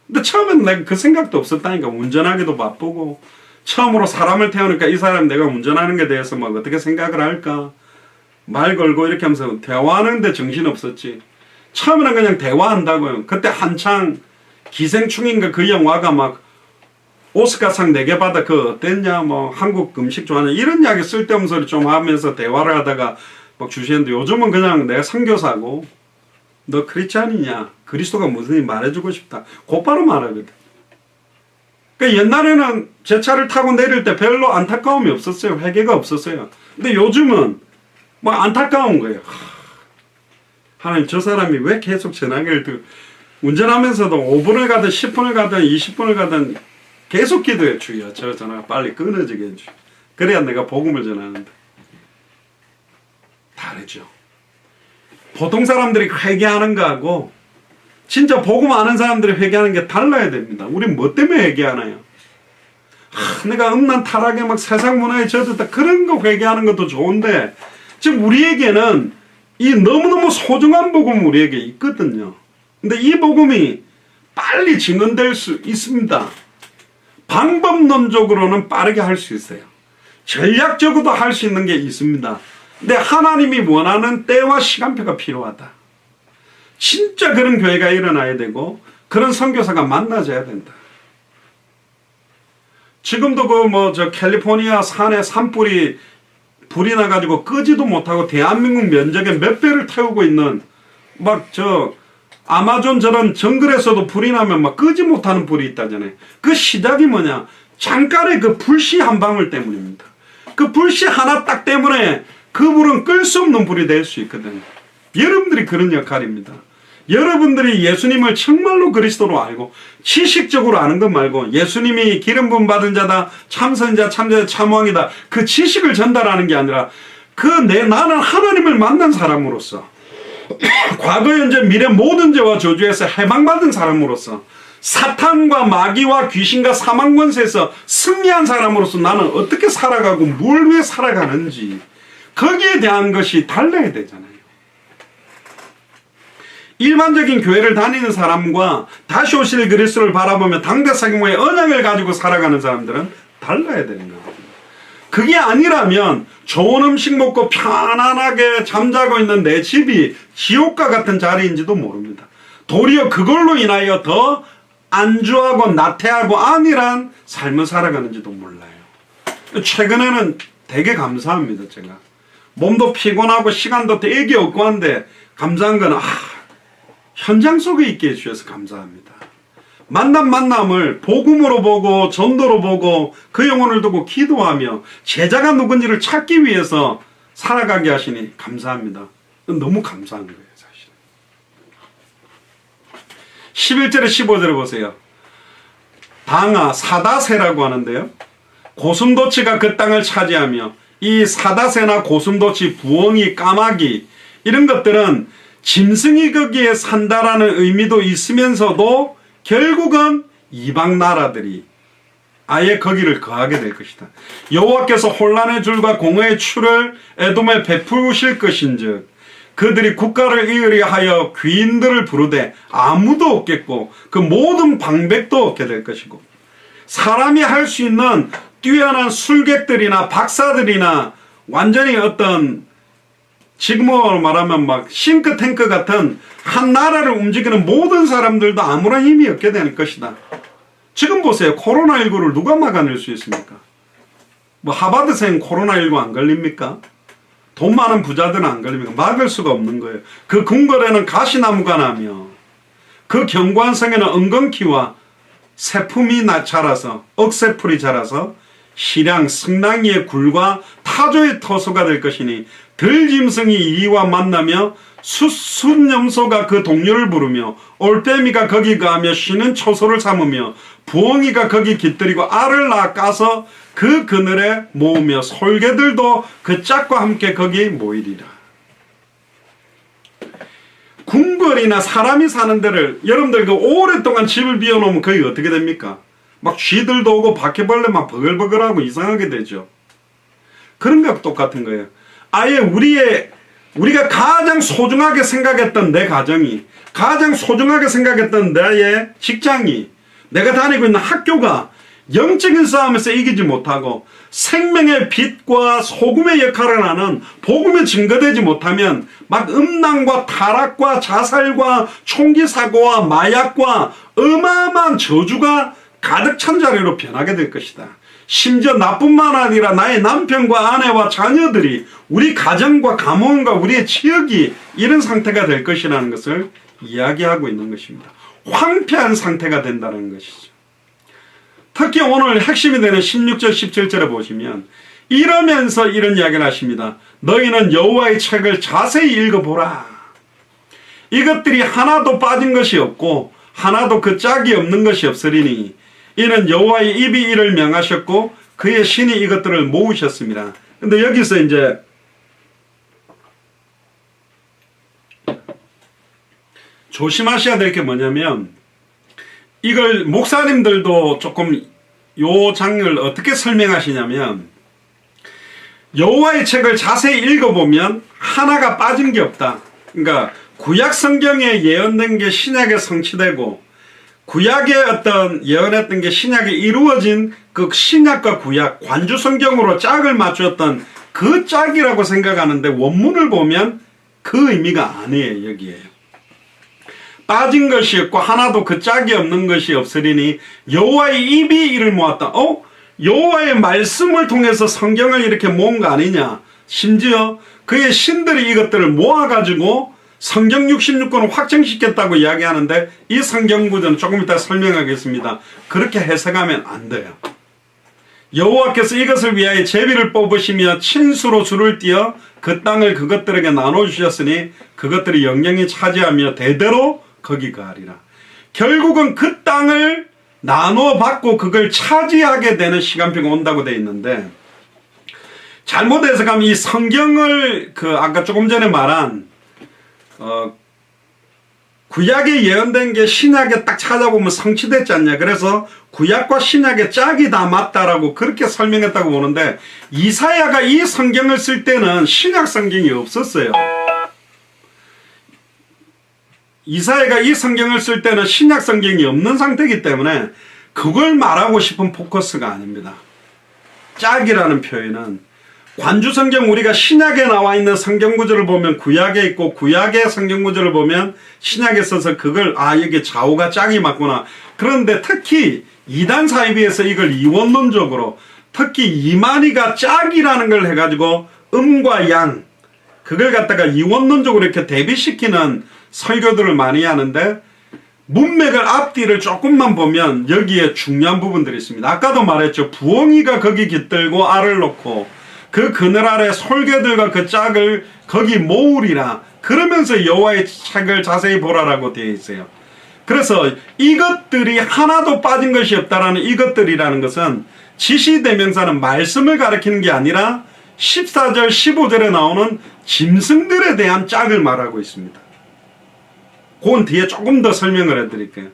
근데 처음에는 내가 그 생각도 없었다니까. 운전하기도 바쁘고 처음으로 사람을 태우니까 이 사람 내가 운전하는 게 대해서 막 어떻게 생각을 할까 말 걸고 이렇게 하면서 대화하는데 정신없었지. 처음에는 그냥 대화한다고요. 그때 한창 기생충인가 그 영화가 막 오스카상 4개 받아 그 어땠냐 뭐 한국 음식 좋아하냐 이런 이야기 쓸데없는 소리 좀 하면서 대화를 하다가 막 주시는데 요즘은 그냥 내가 선교사고 너 크리스찬이냐 그리스도가 무슨 일 말해주고 싶다 곧바로 말하거든. 그러니까 옛날에는 제 차를 타고 내릴 때 별로 안타까움이 없었어요. 회개가 없었어요. 근데 요즘은 뭐 안타까운 거예요. 하나님, 저 사람이 왜 계속 전화기를 운전하면서도 5분을 가든 10분을 가든 20분을 가든 계속 기도해. 주여, 저 전화가 빨리 끊어지게 해주세요. 그래야 내가 복음을 전하는데. 다르죠. 보통 사람들이 회개하는 거하고 진짜 복음 아는 사람들이 회개하는 게 달라야 됩니다. 우리 뭐 때문에 회개하나요? 내가 음란 타락에 막 세상 문화에 젖었다 그런 거 회개하는 것도 좋은데 지금 우리에게는 이 너무너무 소중한 복음 우리에게 있거든요. 근데 이 복음이 빨리 증언될 수 있습니다. 방법론적으로는 빠르게 할 수 있어요. 전략적으로도 할 수 있는 게 있습니다. 근데 하나님이 원하는 때와 시간표가 필요하다. 진짜 그런 교회가 일어나야 되고 그런 선교사가 만나져야 된다. 지금도 저 캘리포니아 산에 산불이 불이 나가지고 끄지도 못하고 대한민국 면적의 몇 배를 태우고 있는 아마존 저런 정글에서도 불이 나면 막 끄지 못하는 불이 있다잖아요. 그 시작이 뭐냐? 잠깐의 그 불씨 한 방울 때문입니다. 그 불씨 하나 딱 때문에 그 불은 끌 수 없는 불이 될 수 있거든요. 여러분들이 그런 역할입니다. 여러분들이 예수님을 정말로 그리스도로 알고 지식적으로 아는 것 말고 예수님이 기름 부음 받은 자다, 참선자, 참자, 참왕이다 그 지식을 전달하는 게 아니라 나는 하나님을 만난 사람으로서 과거, 현재, 미래 모든 죄와 저주에서 해방받은 사람으로서 사탄과 마귀와 귀신과 사망 권세에서 승리한 사람으로서 나는 어떻게 살아가고 뭘 위해 살아가는지 거기에 대한 것이 달라야 되잖아요. 일반적인 교회를 다니는 사람과 다시 오실 그리스도를 바라보며 당대사경의 언약을 가지고 살아가는 사람들은 달라야 되는 거거든요. 그게 아니라면 좋은 음식 먹고 편안하게 잠자고 있는 내 집이 지옥과 같은 자리인지도 모릅니다. 도리어 그걸로 인하여 더 안주하고 나태하고 안일한 삶을 살아가는지도 몰라요. 최근에는 되게 감사합니다. 제가 몸도 피곤하고 시간도 되게 없고 한데 감사한 건 현장 속에 있게 해주셔서 감사합니다. 만남을 복음으로 보고 전도로 보고 그 영혼을 두고 기도하며 제자가 누군지를 찾기 위해서 살아가게 하시니 감사합니다. 너무 감사한 거예요. 사실 11절에 15절에 보세요. 방아 사다세라고 하는데요, 고슴도치가 그 땅을 차지하며 이 사다세나 고슴도치, 부엉이, 까마귀 이런 것들은 짐승이 거기에 산다라는 의미도 있으면서도 결국은 이방 나라들이 아예 거기를 거하게 될 것이다. 여호와께서 혼란의 줄과 공허의 추를 에돔에 베푸실 것인즉 그들이 국가를 이으려 하여 귀인들을 부르되 아무도 없겠고 그 모든 방백도 없게 될 것이고 사람이 할 수 있는 뛰어난 술객들이나 박사들이나 완전히 지금으로 말하면 막 싱크탱크 같은 한 나라를 움직이는 모든 사람들도 아무런 힘이 없게 될 것이다. 지금 보세요. 코로나19를 누가 막아낼 수 있습니까? 하버드생 코로나19 안 걸립니까? 돈 많은 부자들은 안 걸립니까? 막을 수가 없는 거예요. 그 궁궐에는 가시나무가 나며 그 경관성에는 은건키와 새품이 자라서 억새풀이 자라서 실향, 승랑이의 굴과 타조의 터소가 될 것이니 들짐승이 이리와 만나며 숫염소가 그 동료를 부르며 올빼미가 거기 가며 쉬는 초소를 삼으며 부엉이가 거기 깃들이고 알을 낚아서 그 그늘에 모으며 솔개들도 그 짝과 함께 거기 모이리라. 궁궐이나 사람이 사는 데를 여러분들 그 오랫동안 집을 비워놓으면 거기 어떻게 됩니까? 막 쥐들도 오고 바퀴벌레 막 버글버글하고 이상하게 되죠. 그런 것과 똑같은 거예요. 아예 우리가 가장 소중하게 생각했던 내 가정이, 가장 소중하게 생각했던 나의 직장이, 내가 다니고 있는 학교가 영적인 싸움에서 이기지 못하고 생명의 빛과 소금의 역할을 하는 복음에 증거되지 못하면 막 음란과 타락과 자살과 총기 사고와 마약과 어마어마한 저주가 가득 찬 자리로 변하게 될 것이다. 심지어 나뿐만 아니라 나의 남편과 아내와 자녀들이 우리 가정과 가문과 우리의 지역이 이런 상태가 될 것이라는 것을 이야기하고 있는 것입니다. 황폐한 상태가 된다는 것이죠. 특히 오늘 핵심이 되는 16절 17절에 보시면 이러면서 이런 이야기를 하십니다. 너희는 여호와의 책을 자세히 읽어보라. 이것들이 하나도 빠진 것이 없고 하나도 그 짝이 없는 것이 없으리니 이는 여호와의 입이 이를 명하셨고 그의 신이 이것들을 모으셨습니다. 근데 여기서 이제 조심하셔야 될 게 뭐냐면 이걸 목사님들도 조금 요 장을 어떻게 설명하시냐면 여호와의 책을 자세히 읽어보면 하나가 빠진 게 없다. 그러니까 구약 성경에 예언된 게 신약에 성취되고 구약에 어떤 예언했던 게 신약에 이루어진 그 신약과 구약 관주 성경으로 짝을 맞추었던 그 짝이라고 생각하는데 원문을 보면 그 의미가 아니에요. 여기에요. 빠진 것이 없고 하나도 그 짝이 없는 것이 없으리니 여호와의 입이 이를 모았다. 여호와의 말씀을 통해서 성경을 이렇게 모은 거 아니냐. 심지어 그의 신들이 이것들을 모아가지고 성경 66권을 확정시켰다고 이야기하는데 이 성경 구절은 조금 이따 설명하겠습니다. 그렇게 해석하면 안 돼요. 여호와께서 이것을 위하여 제비를 뽑으시며 친수로 줄을 띄어 그 땅을 그것들에게 나눠주셨으니 그것들이 영영히 차지하며 대대로 거기 가리라. 결국은 그 땅을 나눠 받고 그걸 차지하게 되는 시간표가 온다고 되어 있는데 잘못 해석하면 이 성경을 아까 조금 전에 말한 구약에 예언된 게 신약에 딱 찾아보면 성취됐지 않냐. 그래서 구약과 신약의 짝이 다 맞다라고 그렇게 설명했다고 보는데 이사야가 이 성경을 쓸 때는 신약 성경이 없었어요. 이사야가 이 성경을 쓸 때는 신약 성경이 없는 상태이기 때문에 그걸 말하고 싶은 포커스가 아닙니다. 짝이라는 표현은 관주 성경 우리가 신약에 나와 있는 성경 구절을 보면 구약에 있고 구약의 성경 구절을 보면 신약에 써서 그걸 여기 좌우가 짝이 맞구나. 그런데 특히 이단 사이비에서 이걸 이원론적으로 특히 이만희가 짝이라는 걸 해가지고 음과 양 그걸 갖다가 이원론적으로 이렇게 대비시키는 설교들을 많이 하는데 문맥을 앞뒤를 조금만 보면 여기에 중요한 부분들이 있습니다. 아까도 말했죠. 부엉이가 거기 깃들고 알을 놓고 그 그늘 아래 솔개들과 그 짝을 거기 모으리라. 그러면서 여호와의 책을 자세히 보라라고 되어 있어요. 그래서 이것들이 하나도 빠진 것이 없다라는 이것들이라는 것은 지시대명사는 말씀을 가리키는 게 아니라 14절 15절에 나오는 짐승들에 대한 짝을 말하고 있습니다. 그건 뒤에 조금 더 설명을 해드릴게요.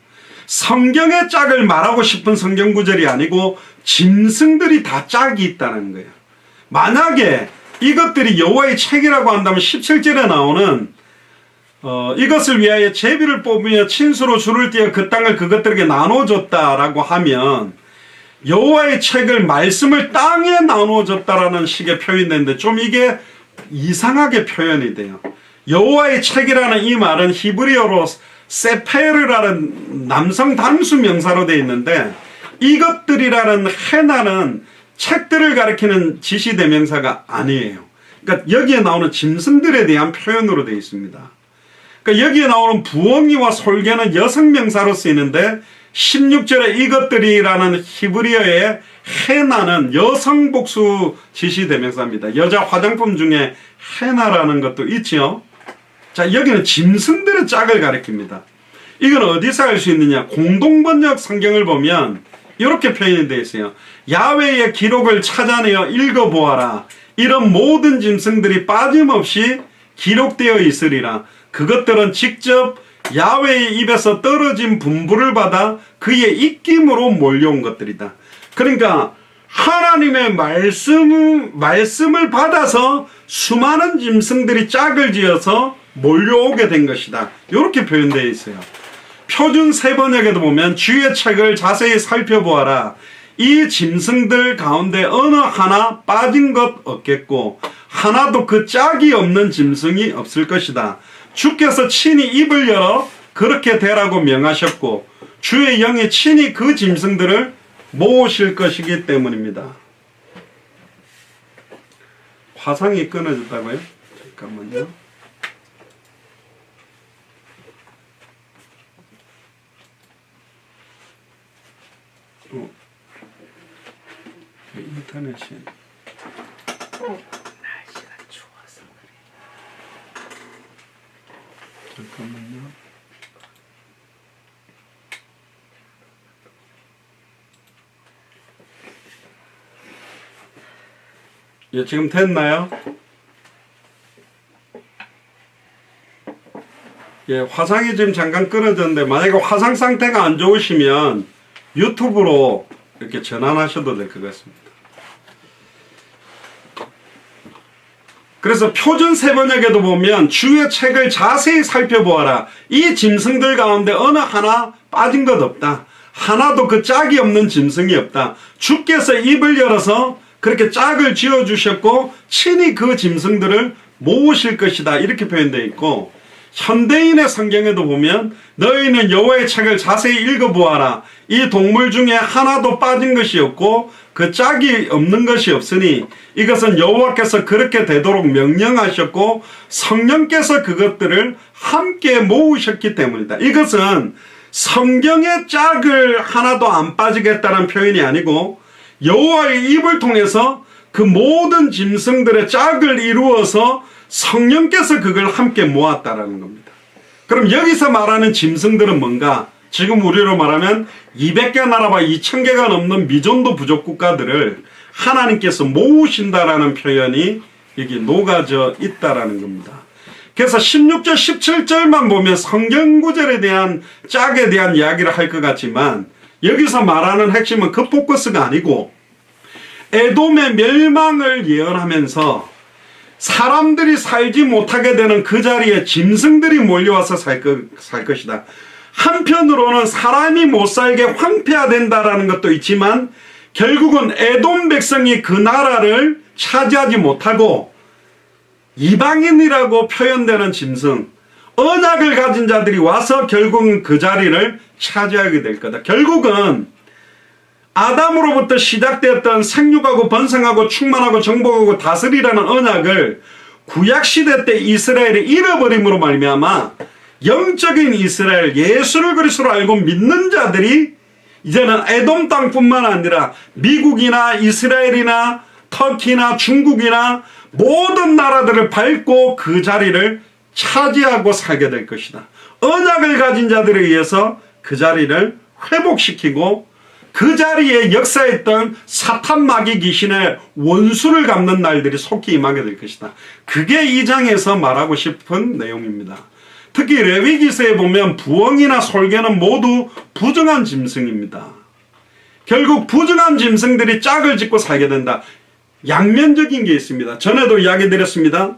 성경의 짝을 말하고 싶은 성경 구절이 아니고 짐승들이 다 짝이 있다는 거예요. 만약에 이것들이 여호와의 책이라고 한다면 17절에 나오는 이것을 위하여 제비를 뽑으며 친수로 줄을 띄어 그 땅을 그것들에게 나눠줬다라고 하면 여호와의 책을 말씀을 땅에 나눠줬다라는 식의 표현이 되는데 좀 이게 이상하게 표현이 돼요. 여호와의 책이라는 이 말은 히브리어로 세페르라는 남성 단수 명사로 되어 있는데 이것들이라는 헤나는 책들을 가리키는 지시대명사가 아니에요. 그러니까 여기에 나오는 짐승들에 대한 표현으로 되어 있습니다. 그러니까 여기에 나오는 부엉이와 솔개는 여성명사로 쓰이는데 16절에 이것들이라는 히브리어의 헤나는 여성 복수 지시대명사입니다. 여자 화장품 중에 헤나라는 것도 있죠. 자, 여기는 짐승들의 짝을 가리킵니다. 이건 어디서 알 수 있느냐? 공동번역 성경을 보면 이렇게 표현이 되어 있어요. 야훼의 기록을 찾아내어 읽어보아라. 이런 모든 짐승들이 빠짐없이 기록되어 있으리라. 그것들은 직접 야훼의 입에서 떨어진 분부를 받아 그의 입김으로 몰려온 것들이다. 그러니까 하나님의 말씀을 받아서 수많은 짐승들이 짝을 지어서 몰려오게 된 것이다. 이렇게 표현되어 있어요. 표준 세번역에도 보면 주의 책을 자세히 살펴보아라. 이 짐승들 가운데 어느 하나 빠진 것 없겠고 하나도 그 짝이 없는 짐승이 없을 것이다. 주께서 친히 입을 열어 그렇게 되라고 명하셨고 주의 영이 친히 그 짐승들을 모으실 것이기 때문입니다. 화상이 끊어졌다고요? 잠깐만요. 인터넷이 날씨가 추워서 그래. 잠깐만요. 예, 지금 됐나요? 예, 화상이 지금 잠깐 끊어졌는데 만약에 화상 상태가 안 좋으시면 유튜브로 이렇게 전환하셔도 될 것 같습니다. 그래서 표준 세번역에도 보면 주의 책을 자세히 살펴보아라. 이 짐승들 가운데 어느 하나 빠진 것 없다. 하나도 그 짝이 없는 짐승이 없다. 주께서 입을 열어서 그렇게 짝을 지어주셨고 친히 그 짐승들을 모으실 것이다. 이렇게 표현되어 있고 현대인의 성경에도 보면 너희는 여호와의 책을 자세히 읽어보아라. 이 동물 중에 하나도 빠진 것이 없고 그 짝이 없는 것이 없으니 이것은 여호와께서 그렇게 되도록 명령하셨고 성령께서 그것들을 함께 모으셨기 때문이다. 이것은 성경의 짝을 하나도 안 빠지겠다는 표현이 아니고 여호와의 입을 통해서 그 모든 짐승들의 짝을 이루어서 성령께서 그걸 함께 모았다라는 겁니다. 그럼 여기서 말하는 짐승들은 뭔가? 지금 우리로 말하면 200개 나라와 2000개가 넘는 미전도 부족 국가들을 하나님께서 모으신다라는 표현이 여기 녹아져 있다라는 겁니다. 그래서 16절 17절만 보면 성경구절에 대한 짝에 대한 이야기를 할 것 같지만 여기서 말하는 핵심은 그 포커스가 아니고 에돔의 멸망을 예언하면서 사람들이 살지 못하게 되는 그 자리에 짐승들이 몰려와서 살 것이다. 한편으로는 사람이 못 살게 황폐화된다라는 것도 있지만 결국은 에돔 백성이 그 나라를 차지하지 못하고 이방인이라고 표현되는 짐승, 언약을 가진 자들이 와서 결국은 그 자리를 차지하게 될 거다. 결국은 아담으로부터 시작되었던 생육하고 번성하고 충만하고 정복하고 다스리라는 언약을 구약시대 때 이스라엘이 잃어버림으로 말미암아 영적인 이스라엘, 예수를 그리스도로 알고 믿는 자들이 이제는 에돔 땅뿐만 아니라 미국이나 이스라엘이나 터키나 중국이나 모든 나라들을 밟고 그 자리를 차지하고 살게 될 것이다. 언약을 가진 자들에 의해서 그 자리를 회복시키고 그 자리에 역사했던 사탄 마귀 귀신의 원수를 갚는 날들이 속히 임하게 될 것이다. 그게 이 장에서 말하고 싶은 내용입니다. 특히 레위기서에 보면 부엉이나 솔개는 모두 부정한 짐승입니다. 결국 부정한 짐승들이 짝을 짓고 살게 된다. 양면적인 게 있습니다. 전에도 이야기 드렸습니다.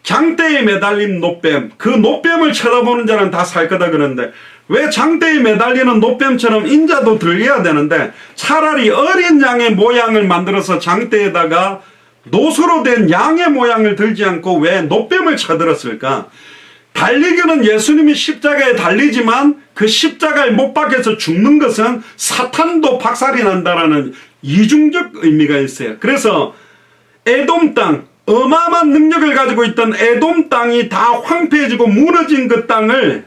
장대에 매달린 노뱀, 그 노뱀을 쳐다보는 자는 다 살 거다 그러는데 왜 장대에 매달리는 노뱀처럼 인자도 들려야 되는데 차라리 어린 양의 모양을 만들어서 장대에다가 노수로 된 양의 모양을 들지 않고 왜 노뱀을 쳐들었을까? 달리기는 예수님이 십자가에 달리지만 그 십자가에 못 박혀서 죽는 것은 사탄도 박살이 난다라는 이중적 의미가 있어요. 그래서 에돔 땅, 어마어마한 능력을 가지고 있던 에돔 땅이 다 황폐해지고 무너진 그 땅을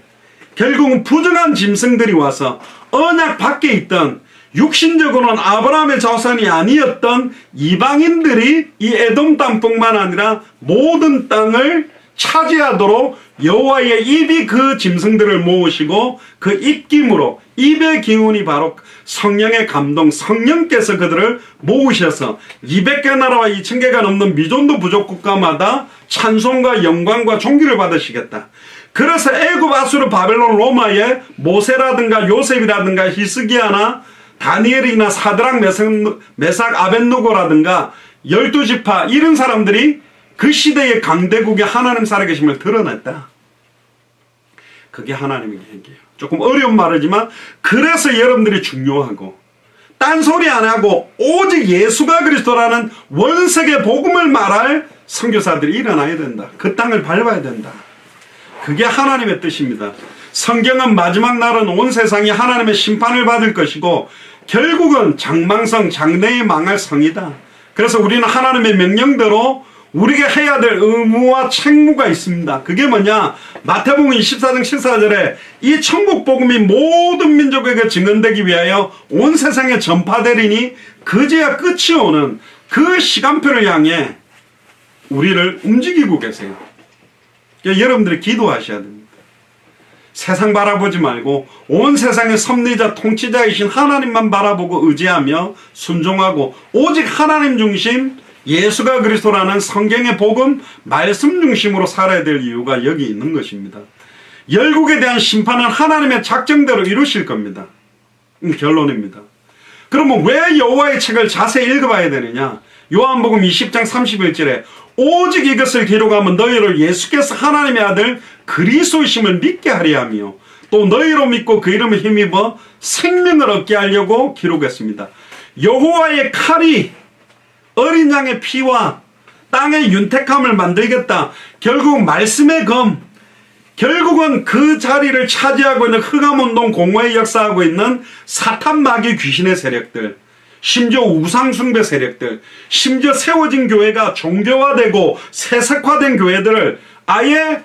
결국은 부정한 짐승들이 와서 언약 밖에 있던 육신적으로는 아브라함의 자손이 아니었던 이방인들이 이 에돔 땅뿐만 아니라 모든 땅을 차지하도록 여호와의 입이 그 짐승들을 모으시고 그 입김으로 입의 기운이 바로 성령의 감동, 성령께서 그들을 모으셔서 200개 나라와 2000개가 넘는 미존도 부족 국가마다 찬송과 영광과 존귀를 받으시겠다. 그래서 애굽, 아수르, 바벨론, 로마의 모세라든가 요셉이라든가 히스기야나 다니엘이나 사드락, 메삭, 아벳누고라든가 12지파 이런 사람들이 그 시대의 강대국의 하나님 살아계심을 드러냈다. 그게 하나님의 계획이에요. 조금 어려운 말이지만 그래서 여러분들이 중요하고 딴소리 안 하고 오직 예수가 그리스도라는 원색의 복음을 말할 선교사들이 일어나야 된다. 그 땅을 밟아야 된다. 그게 하나님의 뜻입니다. 성경은 마지막 날은 온 세상이 하나님의 심판을 받을 것이고 결국은 장망성, 장래에 망할 성이다. 그래서 우리는 하나님의 명령대로 우리가 해야 될 의무와 책무가 있습니다. 그게 뭐냐? 마태복음 24장 14절에 이 천국 복음이 모든 민족에게 증언되기 위하여 온 세상에 전파되리니 그제야 끝이 오는 그 시간표를 향해 우리를 움직이고 계세요. 그러니까 여러분들이 기도하셔야 됩니다. 세상 바라보지 말고 온 세상의 섭리자 통치자이신 하나님만 바라보고 의지하며 순종하고 오직 하나님 중심 예수가 그리스도라는 성경의 복음 말씀 중심으로 살아야 될 이유가 여기 있는 것입니다. 열국에 대한 심판은 하나님의 작정대로 이루실 겁니다. 결론입니다. 그러면 왜 여호와의 책을 자세히 읽어봐야 되느냐? 요한복음 20장 31절에 오직 이것을 기록하면 너희를 예수께서 하나님의 아들 그리스도이심을 믿게 하려 하며 또 너희로 믿고 그 이름을 힘입어 생명을 얻게 하려고 기록했습니다. 여호와의 칼이 어린 양의 피와 땅의 윤택함을 만들겠다. 결국 말씀의 검, 결국은 그 자리를 차지하고 있는 흑암운동 공허에 역사하고 있는 사탄 마귀 귀신의 세력들, 심지어 우상숭배 세력들, 심지어 세워진 교회가 종교화되고 세속화된 교회들을 아예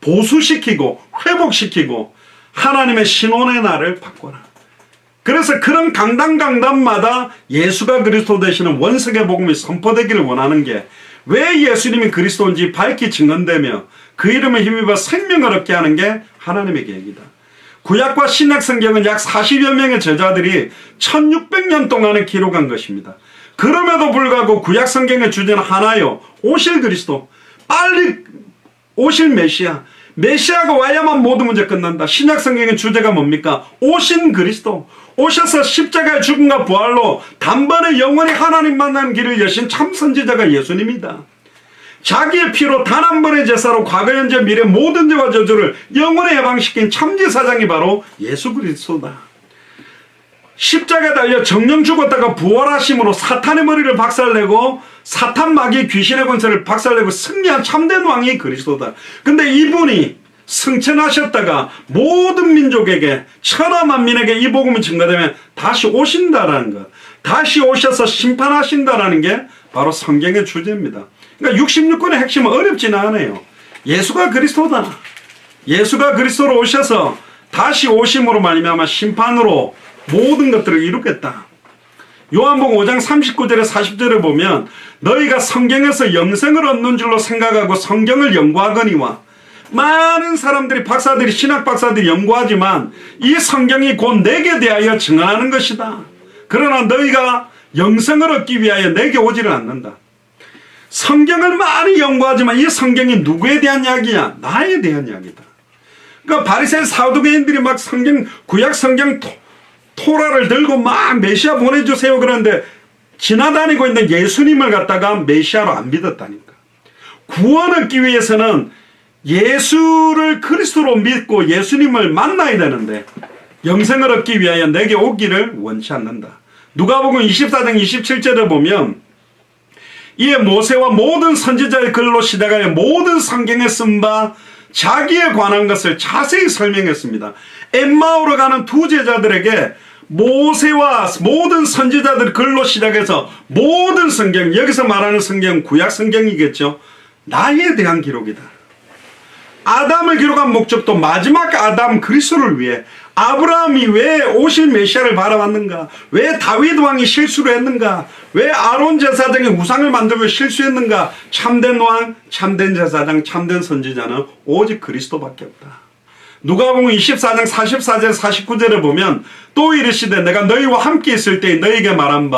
보수시키고 회복시키고 하나님의 신원의 날을 바꿔라. 그래서 그런 강단마다 예수가 그리스도 되시는 원색의 복음이 선포되기를 원하는 게 왜 예수님이 그리스도인지 밝히 증언되며 그 이름을 힘입어 생명을 얻게 하는 게 하나님의 계획이다. 구약과 신약 성경은 약 40여 명의 저자들이 1600년 동안에 기록한 것입니다. 그럼에도 불구하고 구약 성경의 주제는 하나요. 오실 그리스도, 빨리 오실 메시아. 메시아가 와야만 모든 문제 끝난다. 신약 성경의 주제가 뭡니까? 오신 그리스도. 오셔서 십자가의 죽음과 부활로 단번에 영원히 하나님 만나는 길을 여신 참 선지자가 예수님이다. 자기의 피로 단 한 번의 제사로 과거 현재 미래 모든 죄와 저주를 영원히 해방시킨 참제사장이 바로 예수 그리스도다. 십자가에 달려 정령 죽었다가 부활하심으로 사탄의 머리를 박살내고 사탄 마귀 귀신의 권세를 박살내고 승리한 참된 왕이 그리스도다. 근데 이분이 승천하셨다가 모든 민족에게 천하 만민에게 이 복음이 증가되면 다시 오신다라는 것, 다시 오셔서 심판하신다라는 게 바로 성경의 주제입니다. 그러니까 66권의 핵심은 어렵지는 않아요. 예수가 그리스도다. 예수가 그리스도로 오셔서 다시 오심으로 말미암아 심판으로 모든 것들을 이루겠다. 요한복음 5장 39절에 40절에 보면 너희가 성경에서 영생을 얻는 줄로 생각하고 성경을 연구하거니와, 많은 사람들이 박사들이 신학 박사들이 연구하지만 이 성경이 곧 내게 대하여 증언하는 것이다. 그러나 너희가 영생을 얻기 위하여 내게 오지를 않는다. 성경을 많이 연구하지만 이 성경이 누구에 대한 이야기냐? 나에 대한 이야기다. 그러니까 바리새인 사두개인들이 막 성경, 구약 성경 토라를 들고 막 메시아 보내주세요 그러는데 지나다니고 있는 예수님을 갖다가 메시아로 안 믿었다니까. 구원 얻기 위해서는 예수를 그리스도로 믿고 예수님을 만나야 되는데 영생을 얻기 위하여 내게 오기를 원치 않는다. 누가복음 24장 27절에 보면 이에 모세와 모든 선지자의 글로 시작하여 모든 성경에 쓴 바 자기에 관한 것을 자세히 설명했습니다. 엠마오로 가는 두 제자들에게 모세와 모든 선지자들 글로 시작해서 모든 성경, 여기서 말하는 성경 구약 성경이겠죠. 나에 대한 기록이다. 아담을 기록한 목적도 마지막 아담 그리스도를 위해, 아브라함이 왜 오실 메시아를 바라봤는가, 왜 다윗 왕이 실수를 했는가, 왜 아론 제사장이 우상을 만들고 실수했는가. 참된 왕, 참된 제사장, 참된 선지자는 오직 그리스도밖에 없다. 누가복음 24장 44절 49절에 보면 또 이르시되 내가 너희와 함께 있을 때 너희에게 말한 바